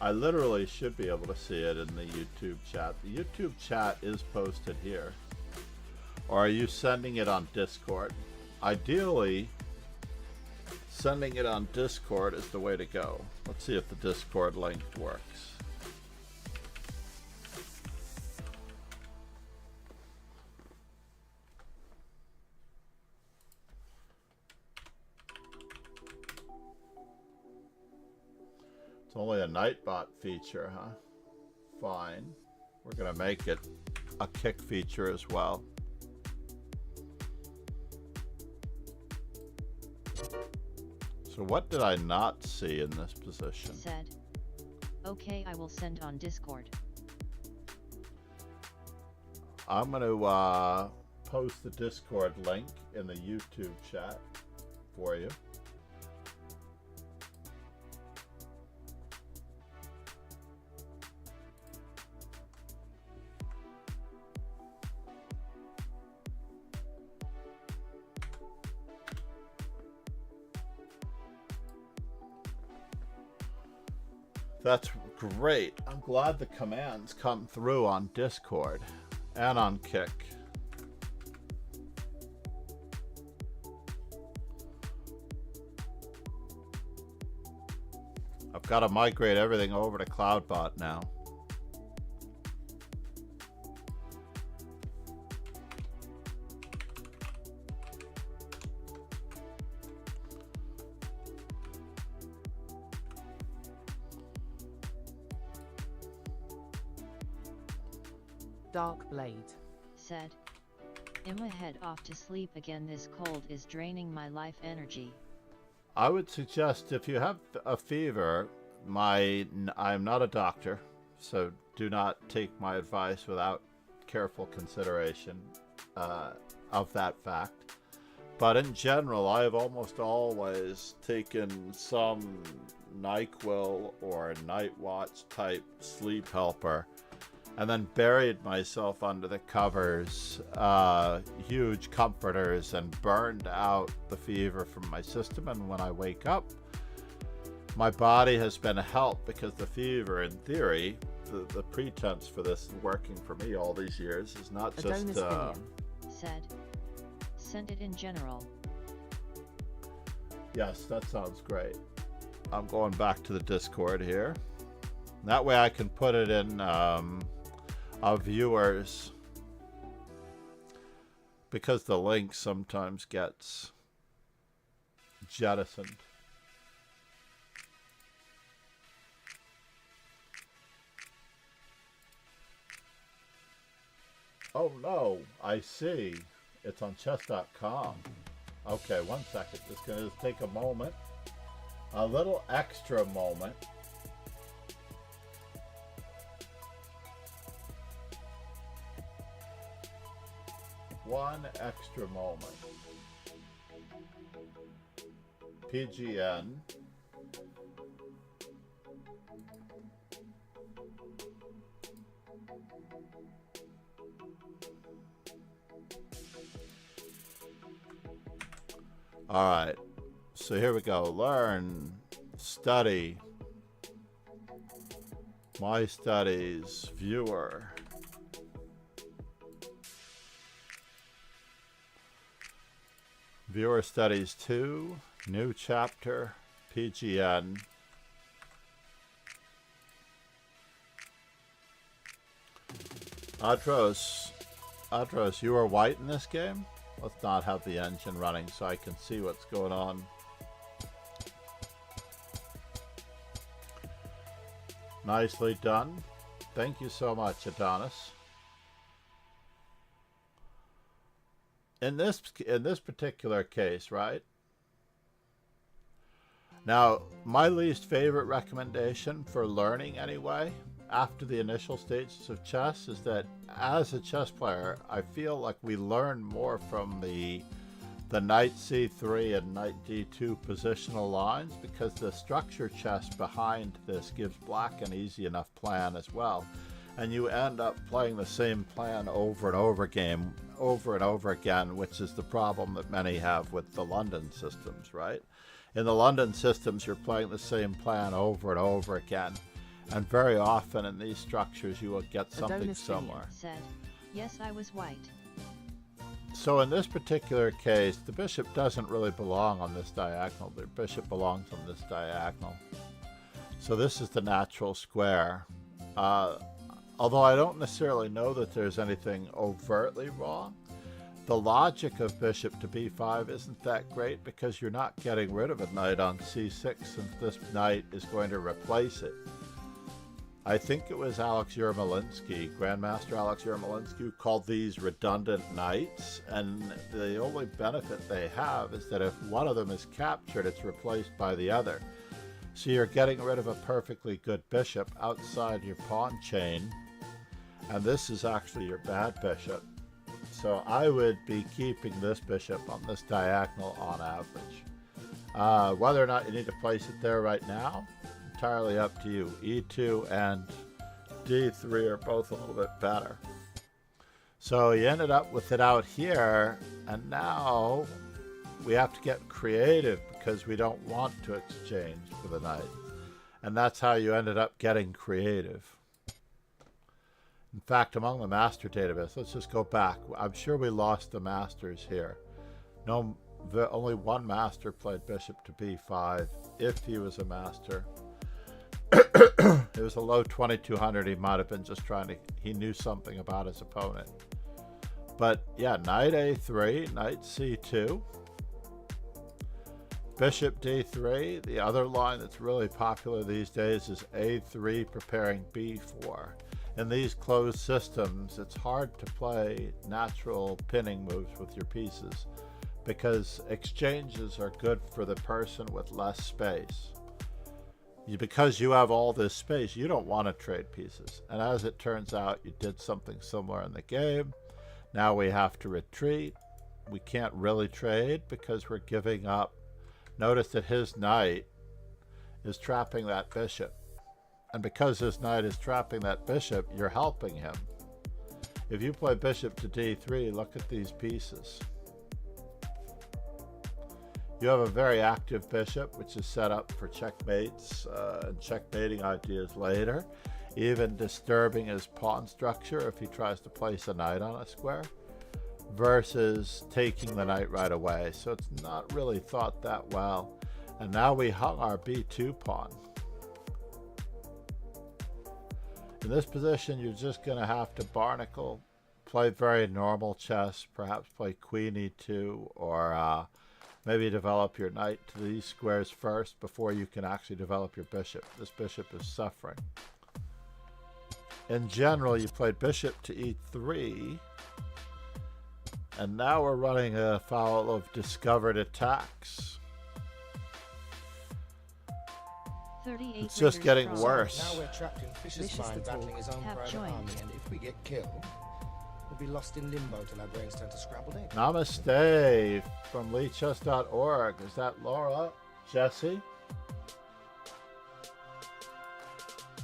I literally should be able to see it in the YouTube chat. The YouTube chat is posted here. Or are you sending it on Discord? Ideally, sending it on Discord is the way to go. Let's see if the Discord link works. It's only a Nightbot feature, huh? Fine. We're gonna make it a kick feature as well. So what did I not see in this position? Said. Okay, I will send on Discord. I'm gonna post the Discord link in the YouTube chat for you. That's great. I'm glad the commands come through on Discord and on Kick. I've got to migrate everything over to CloudBot now. Dark Blade. Said. I'ma head off to sleep again. This cold is draining my life energy. I would suggest if you have a fever, I'm not a doctor, so do not take my advice without careful consideration of that fact. But in general, I have almost always taken some NyQuil or Night Watch type sleep helper and then buried myself under the covers, huge comforters, and burned out the fever from my system. And when I wake up, my body has been helped, because the fever, in theory, the pretense for this working for me all these years is not just... Said. Send it in general. Yes, that sounds great. I'm going back to the Discord here. That way I can put it in viewers, because the link sometimes gets jettisoned. Oh no, I see. It's on chess.com. Okay, one second. Just gonna take a moment. A little extra moment. One extra moment. PGN. All right. So here we go. Learn, study, my studies, viewer. Viewer Studies 2, new chapter, PGN. Adros, you are white in this game? Let's not have the engine running so I can see what's going on. Nicely done. Thank you so much, Adonis. In this particular case, right? Now, my least favorite recommendation for learning anyway, after the initial stages of chess, is that as a chess player, I feel like we learn more from the knight c3 and knight d2 positional lines, because the structure chess behind this gives black an easy enough plan as well. And you end up playing the same plan over and over again, which is the problem that many have with the London systems, right? In the London systems, you're playing the same plan over and over again. And very often in these structures, you will get something similar. Said, yes, I was white. So in this particular case, the bishop doesn't really belong on this diagonal. The bishop belongs on this diagonal. So this is the natural square. Although I don't necessarily know that there's anything overtly wrong, the logic of bishop to b5 isn't that great, because you're not getting rid of a knight on c6 since this knight is going to replace it. I think it was Alex Yermolinsky, Grandmaster Alex Yermolinsky, who called these redundant knights, and the only benefit they have is that if one of them is captured, it's replaced by the other. So you're getting rid of a perfectly good bishop outside your pawn chain, and this is actually your bad bishop. So I would be keeping this bishop on this diagonal on average. Whether or not you need to place it there right now, entirely up to you. E2 and D3 are both a little bit better. So you ended up with it out here, and now we have to get creative because we don't want to exchange for the knight. And that's how you ended up getting creative. In fact, among the master database, let's just go back. I'm sure we lost the masters here. No, only one master played bishop to b5 if he was a master. It was a low 2200. He might have been just trying to, he knew something about his opponent. But yeah, knight a3, knight c2, bishop d3. The other line that's really popular these days is a3 preparing b4. In these closed systems, it's hard to play natural pinning moves with your pieces because exchanges are good for the person with less space. Because you have all this space, you don't want to trade pieces. And as it turns out, you did something similar in the game. Now we have to retreat. We can't really trade because we're giving up. Notice that his knight is trapping that bishop. And because his knight is trapping that bishop, you're helping him. If you play bishop to d3, look at these pieces. You have a very active bishop, which is set up for checkmates and checkmating ideas later, even disturbing his pawn structure if he tries to place a knight on a square, versus taking the knight right away. So it's not really thought that well. And now we hung our b2 pawn. In this position, you're just going to have to barnacle, play very normal chess, perhaps play queen e2, or maybe develop your knight to these squares first before you can actually develop your bishop. This bishop is suffering. In general, you played bishop to e3, and now we're running afoul of discovered attacks. It's just getting worse. Now we're trapped in Fisher's mind, battling his own private army, and if we get killed, we'll be lost in limbo till our brains turn to scrambled eggs. Namaste from leechess.org. Is that Laura? Jesse?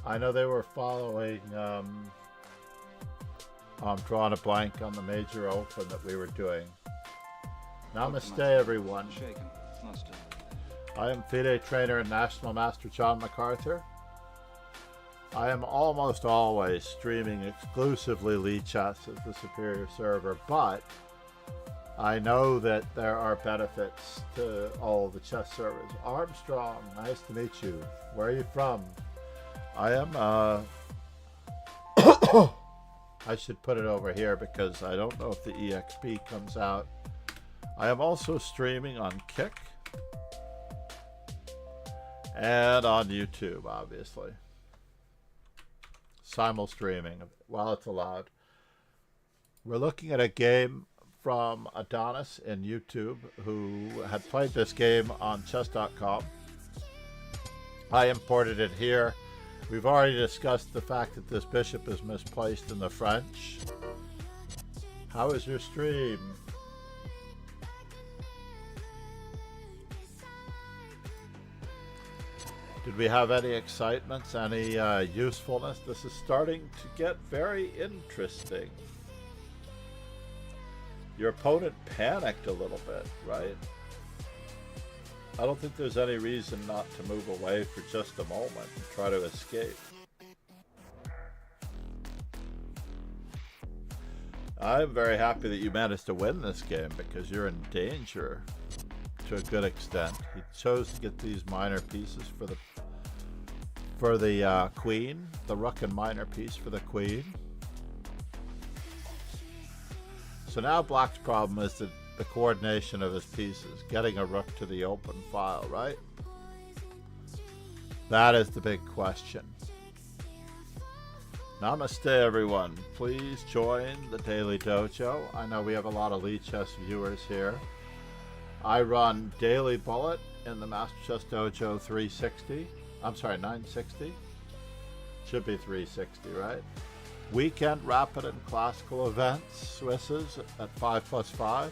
I know they were following, I'm drawing a blank on the major open that we were doing. Namaste, everyone. I am FIDE trainer and National Master John MacArthur. I am almost always streaming exclusively Leechess as the superior server, but I know that there are benefits to all the chess servers. Armstrong, nice to meet you. Where are you from? I am, I should put it over here because I don't know if the EXP comes out. I am also streaming on Kick and on YouTube, obviously. Simul streaming while it's allowed. We're looking at a game from Adonis in YouTube who had played this game on chess.com. I imported it here. We've already discussed the fact that this bishop is misplaced in the French. How is your stream? Did we have any excitements, any usefulness? This is starting to get very interesting. Your opponent panicked a little bit, right? I don't think there's any reason not to move away for just a moment and try to escape. I'm very happy that you managed to win this game because you're in danger to a good extent. He chose to get these minor pieces for the queen, the rook and minor piece for the queen. So now Black's problem is the coordination of his pieces, getting a rook to the open file, right? That is the big question. Namaste, everyone. Please join the Daily Dojo. I know we have a lot of Leechess viewers here. I run Daily Bullet in the Master Chess Dojo 360. I'm sorry, 960. Should be 360, right? Weekend Rapid and Classical events, Swisses at 5+5.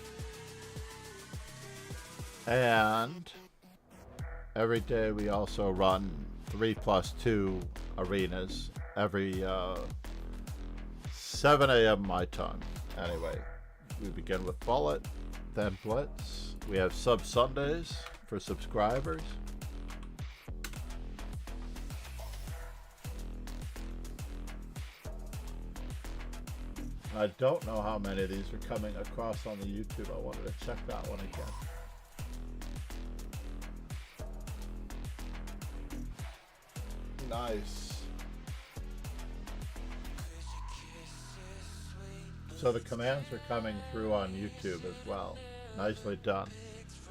And every day we also run 3+2 arenas every 7 a.m. my time. Anyway, we begin with Bullet, then Blitz. We have Sub Sundays for subscribers. I don't know how many of these are coming across on the YouTube. I wanted to check that one again. Nice. So the commands are coming through on YouTube as well. Nicely done.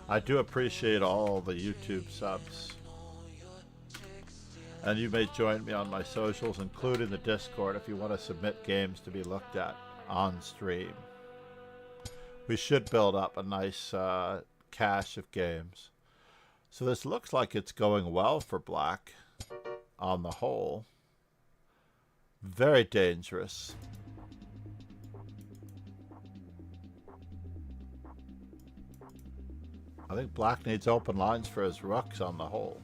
I do appreciate all the YouTube subs. And you may join me on my socials, including the Discord, if you want to submit games to be looked at on stream. We should build up a nice cache of games. So this looks like it's going well for black on the whole. Very dangerous. I think black needs open lines for his rooks on the whole.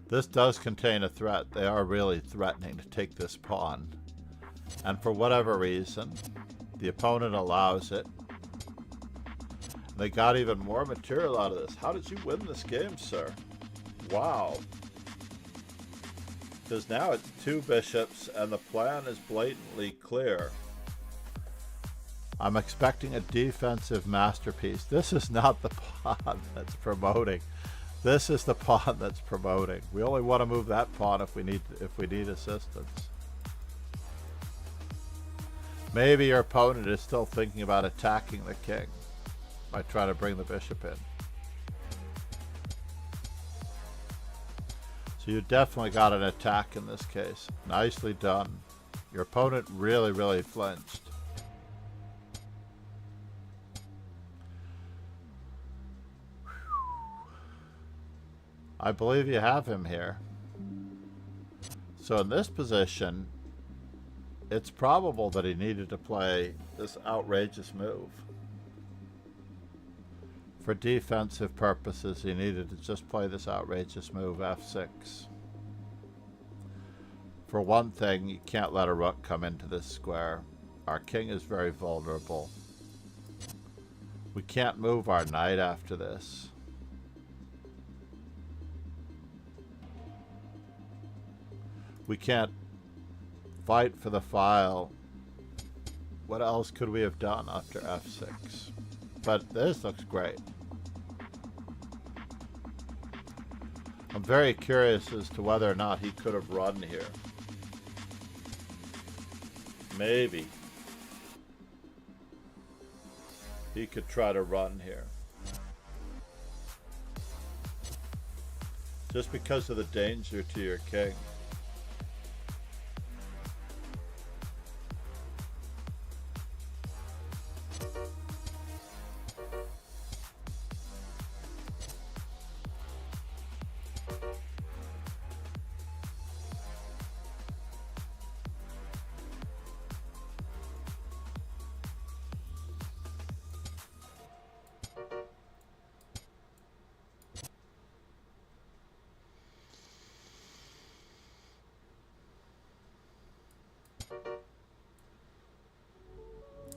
This does contain a threat. They are really threatening to take this pawn. And for whatever reason, the opponent allows it. They got even more material out of this. How did you win this game, sir? Wow. Because now it's 2 bishops and the plan is blatantly clear. I'm expecting a defensive masterpiece. This is not the pawn that's promoting. This is the pawn that's promoting. We only want to move that pawn if we need assistance. Maybe your opponent is still thinking about attacking the king by trying to bring the bishop in. So you definitely got an attack in this case. Nicely done. Your opponent really, really flinched. I believe you have him here. So in this position, it's probable that he needed to play this outrageous move. For defensive purposes, he needed to just play this outrageous move, f6. For one thing, you can't let a rook come into this square. Our king is very vulnerable. We can't move our knight after this. We can't fight for the file. What else could we have done after f6? But this looks great. I'm very curious as to whether or not he could have run here. Maybe he could try to run here. Just because of the danger to your king.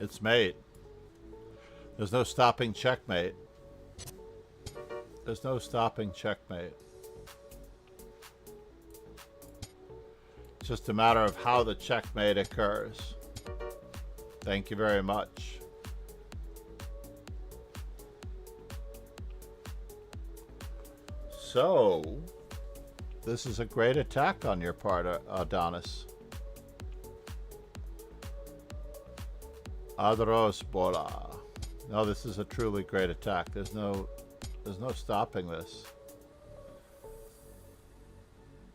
It's mate. There's no stopping checkmate. There's no stopping checkmate. It's just a matter of how the checkmate occurs. Thank you very much. So, this is a great attack on your part, Adonis. Adros Bola. No, this is a truly great attack. There's no stopping this.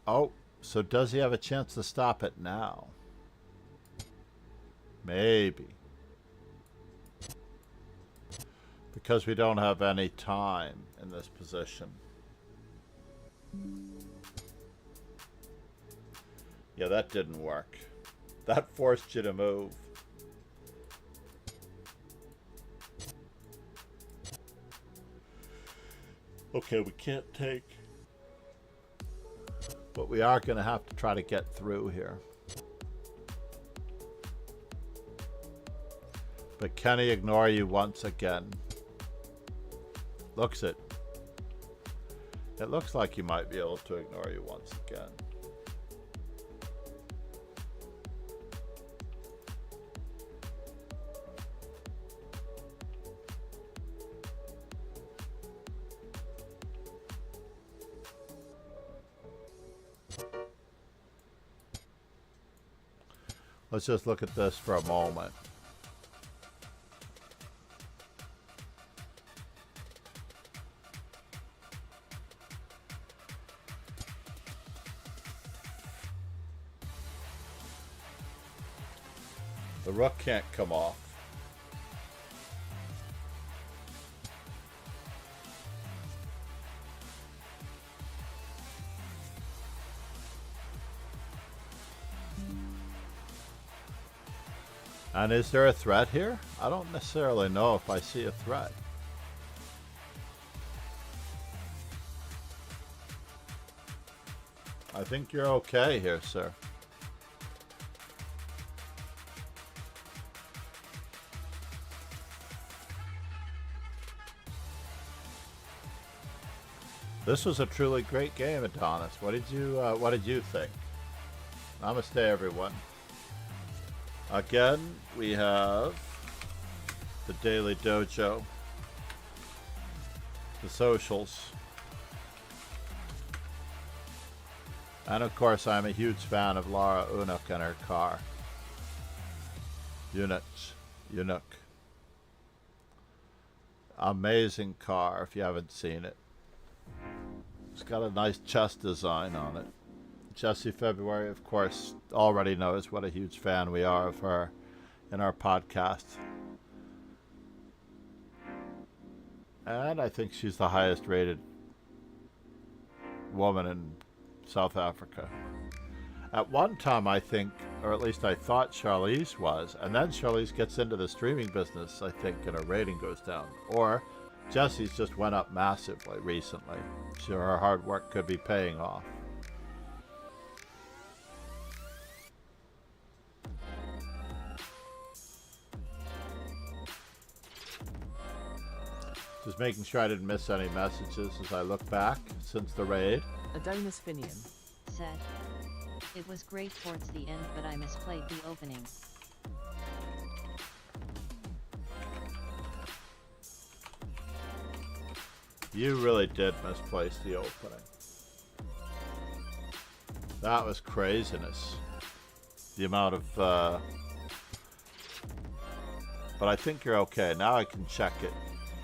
Oh, so does he have a chance to stop it now? Maybe. Because we don't have any time in this position. Yeah, that didn't work. That forced you to move. Okay, we can't take, but we are going to have to try to get through here. But can he ignore you once again? Looks it. It looks like he might be able to ignore you once again. Let's just look at this for a moment. The rook can't come off. And is there a threat here? I don't necessarily know if I see a threat. I think you're okay here, sir. This was a truly great game, Adonis. What did you think? Namaste, everyone. Again, we have the Daily Dojo, the socials, and of course I'm a huge fan of Laura Unuk and her car. Unuk. Amazing car if you haven't seen it. It's got a nice chest design on it. Jessie February, of course, already knows what a huge fan we are of her in our podcast. And I think she's the highest rated woman in South Africa. At one time, I think, or at least I thought Charlize was, and then Charlize gets into the streaming business, I think, and her rating goes down. Or Jessie's just went up massively recently. So her hard work could be paying off. Just making sure I didn't miss any messages as I look back since the raid. Adonis Finian said, "It was great towards the end, but I misplayed the opening." You really did misplace the opening. That was craziness. The amount of, but I think you're okay. Now I can check it.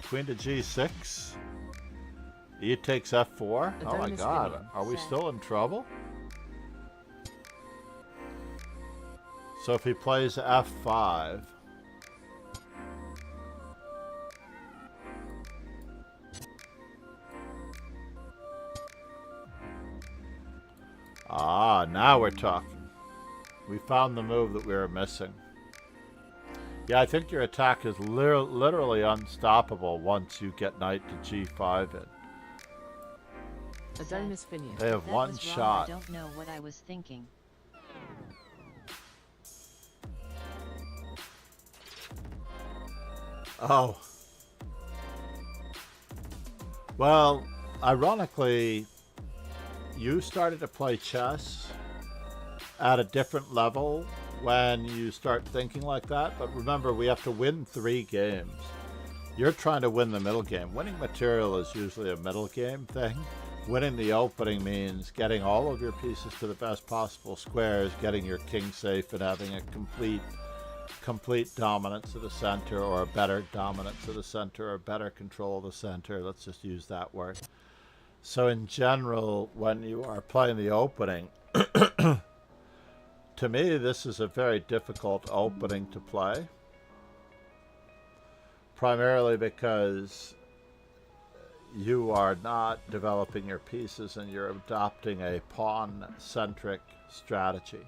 Queen to G6. E takes F4. Oh my god. Are we still in trouble? So if he plays F5. Ah, now we're talking. We found the move that we were missing. Yeah, I think your attack is literally unstoppable once you get knight to G5 in. Adonis Finian. They have one shot. I don't know what I was thinking. Oh. Well, ironically, you started to play chess at a different level when you start thinking like that. But remember, we have to win 3 games. You're trying to win the middle game. Winning material is usually a middle game thing. Winning the opening means getting all of your pieces to the best possible squares, getting your king safe, and having a complete dominance of the center, or a better dominance of the center, or better control of the center. Let's just use that word. So in general, when you are playing the opening, to me, this is a very difficult opening to play. Primarily because you are not developing your pieces and you're adopting a pawn-centric strategy.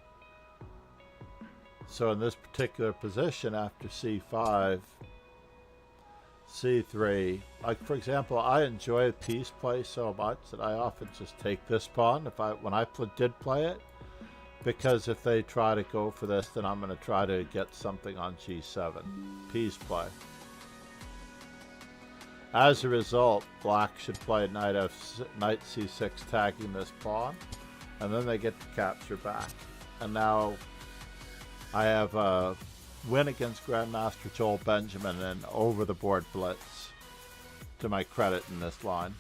So in this particular position, after C5, C3, like for example, I enjoy piece play so much that I often just take this pawn when I did play it, because if they try to go for this, then I'm going to try to get something on G7. Piece play. As a result, black should play knight C6, tagging this pawn, and then they get to capture back. And now I have a win against Grandmaster Joel Benjamin and over-the-board blitz, to my credit, in this line.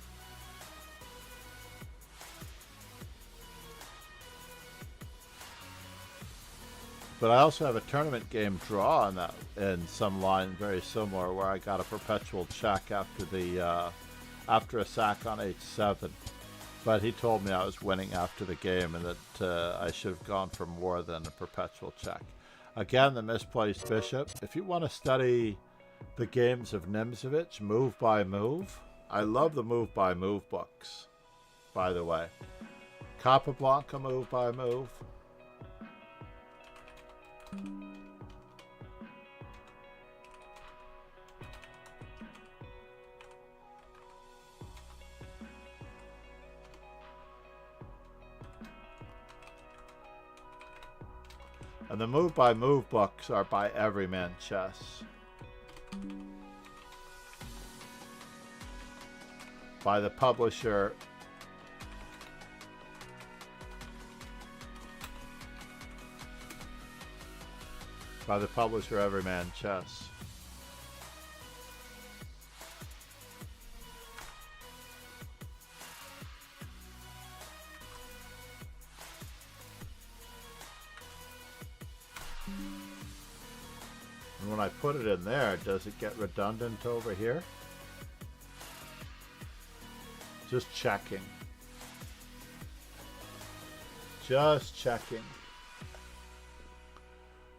But I also have a tournament game draw in some line very similar, where I got a perpetual check after the after a sack on h7. But he told me I was winning after the game and that I should have gone for more than a perpetual check. Again, the misplaced bishop. If you want to study the games of Nimzovich move by move, I love the move by move books, by the way. Capablanca move by move. And the move by move books are by Everyman Chess. By the publisher Everyman Chess. And when I put it in there, does it get redundant over here? Just checking. Just checking.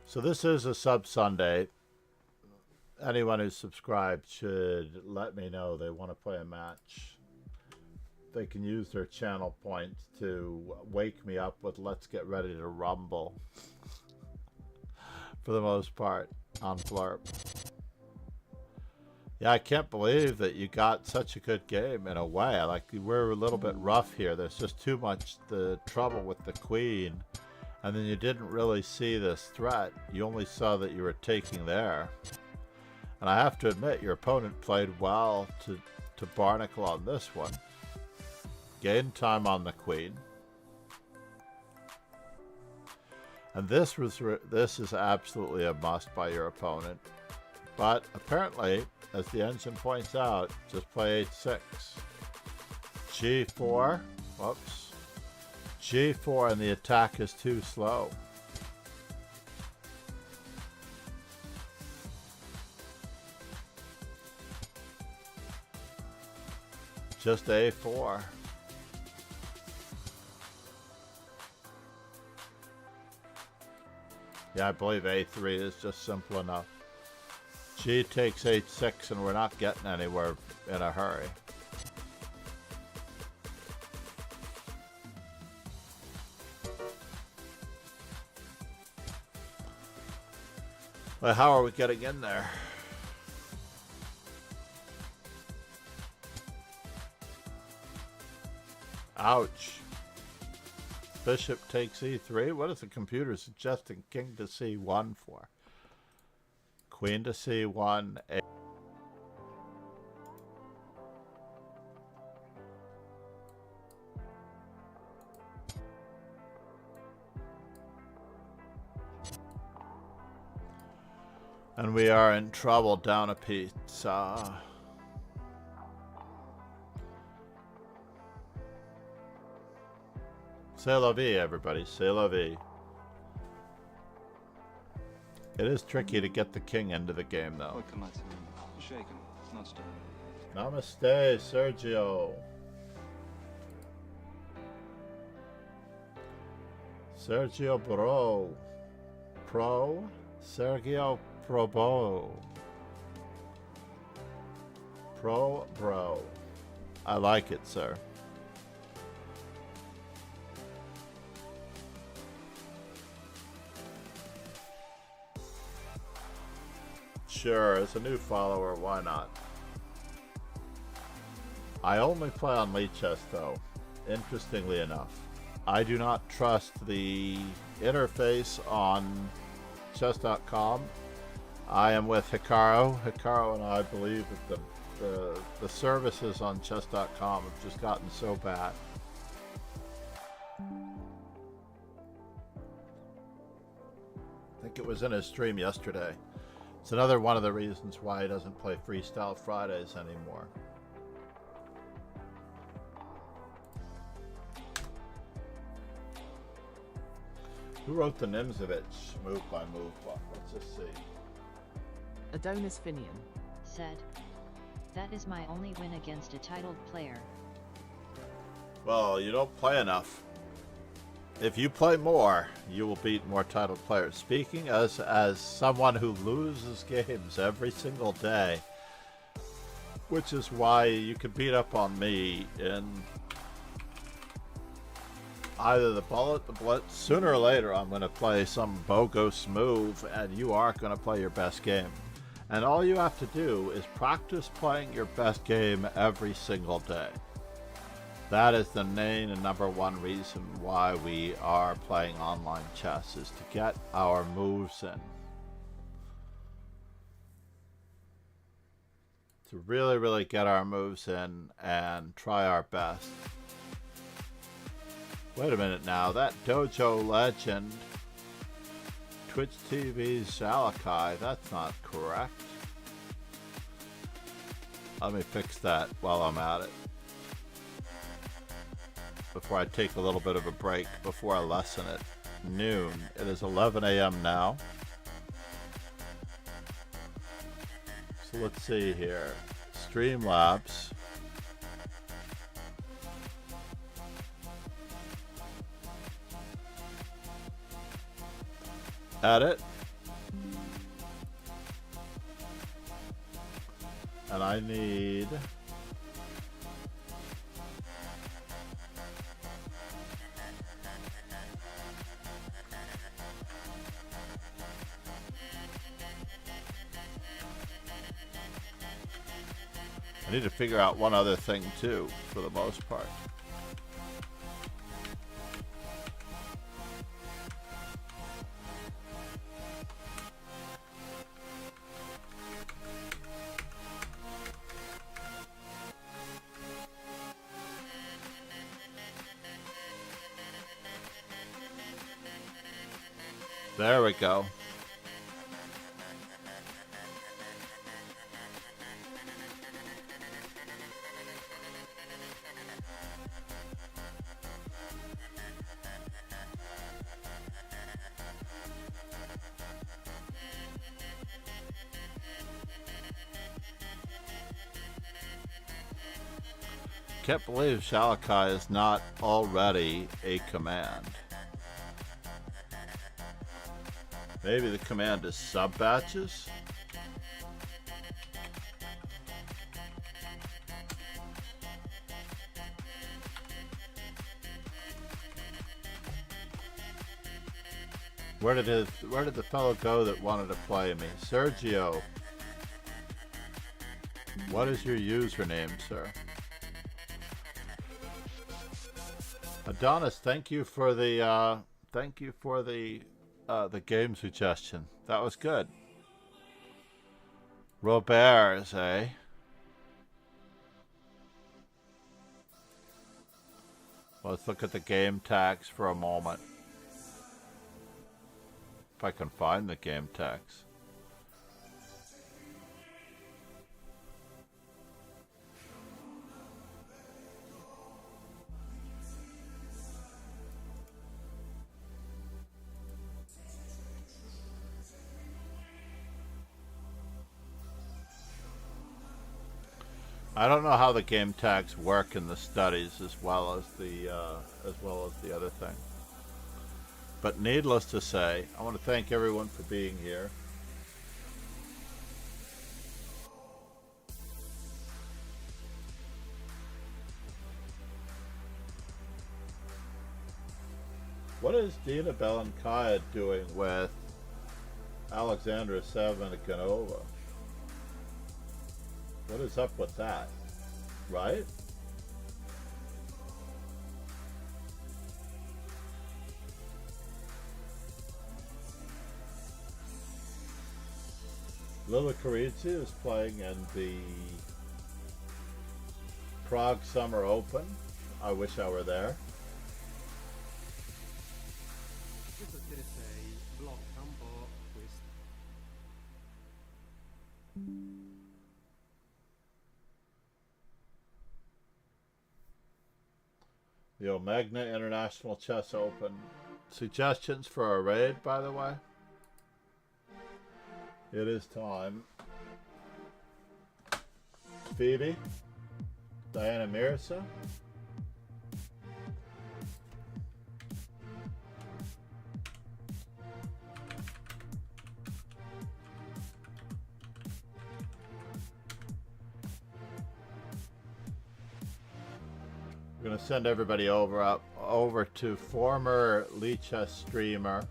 So this is a sub Sunday. Anyone who's subscribed should let me know they want to play a match. They can use their channel points to wake me up with "Let's get ready to rumble." For the most part, on Flurp. Yeah, I can't believe that you got such a good game in a way. Like, we're a little bit rough here. There's just too much the trouble with the queen. And then you didn't really see this threat. You only saw that you were taking there. And I have to admit, your opponent played well to barnacle on this one. Gained time on the queen. And this is absolutely a must by your opponent. But apparently, as the engine points out, just play h6. g4. Whoops. g4, and the attack is too slow. Just a4. Yeah, I believe a3 is just simple enough. G takes h6, and we're not getting anywhere in a hurry. But how are we getting in there? Ouch. Bishop takes e3. What is the computer suggesting king to c1 for? Queen to c1. And we are in trouble, down a piece. C'est la vie, everybody. C'est la vie. It is tricky to get the king into the game, though. Shaken, not stirring. Namaste, Sergio. Sergio Bro. Pro? Sergio Probo. Pro Bro. I like it, sir. Sure, as a new follower, why not? I only play on Lichess, though, interestingly enough. I do not trust the interface on chess.com. I am with Hikaru. Hikaru and I believe that the services on chess.com have just gotten so bad. I think it was in his stream yesterday. It's another one of the reasons why he doesn't play Freestyle Fridays anymore. Who wrote the Nimzovich move by move book? Let's just see. Adonis Finian. Said. That is my only win against a titled player. Well, you don't play enough. If you play more, you will beat more titled players. Speaking as someone who loses games every single day, which is why you can beat up on me in either the bullet, the blitz. Sooner or later, I'm going to play some bogus move, and you aren't going to play your best game. And all you have to do is practice playing your best game every single day. That is the main and number one reason why we are playing online chess, is to get our moves in. To really, really get our moves in and try our best. Wait a minute now, that Dojo Legend, Twitch TV's Salakai, that's not correct. Let me fix that while I'm at it. Before I take a little bit of a break, before I lesson at noon. It is 11 a.m. now. So let's see here. Streamlabs. Edit. And I need to figure out one other thing too, for the most part. There we go. Can't believe Shalakai is not already a command. Maybe the command is sub-batches? Where did the fellow go that wanted to play me? Sergio. What is your username, sir? Adonis, thank you for the game suggestion. That was good. Robert's, eh? Let's look at the game tags for a moment. If I can find the game tags. I don't know how the game tags work in the studies as well as the other thing. But needless to say, I want to thank everyone for being here. What is Dina Belankaya doing with Alexandra Savinkanova? What is up with that? Right? Lila Karidze is playing in the Prague Summer Open. I wish I were there. The Omegna International Chess Open Suggestions for a raid, by the way? It is time. Phoebe? Diana Mirza? We're going to send everybody over to former Lichess streamer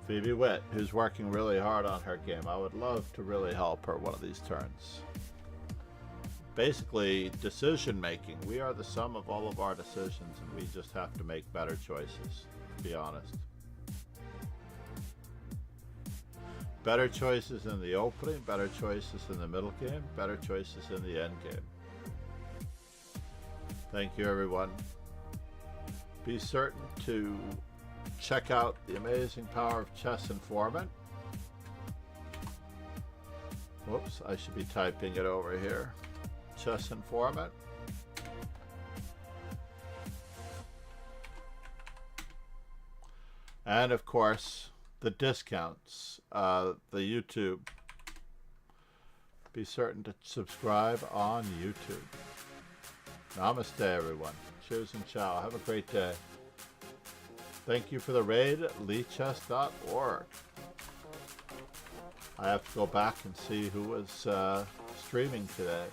Phoebe Witt, who's working really hard on her game. I would love to really help her one of these turns. Basically, decision making. We are the sum of all of our decisions, and we just have to make better choices, to be honest. Better choices in the opening, better choices in the middle game, better choices in the end game. Thank you, everyone. Be certain to check out the amazing power of Chess Informant. Whoops, I should be typing it over here. Chess Informant. And of course, the discounts, the YouTube. Be certain to subscribe on YouTube. Namaste, everyone. Cheers and ciao. Have a great day. Thank you for the raid at lichess.org. I have to go back and see who was streaming today.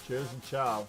Cheers and ciao.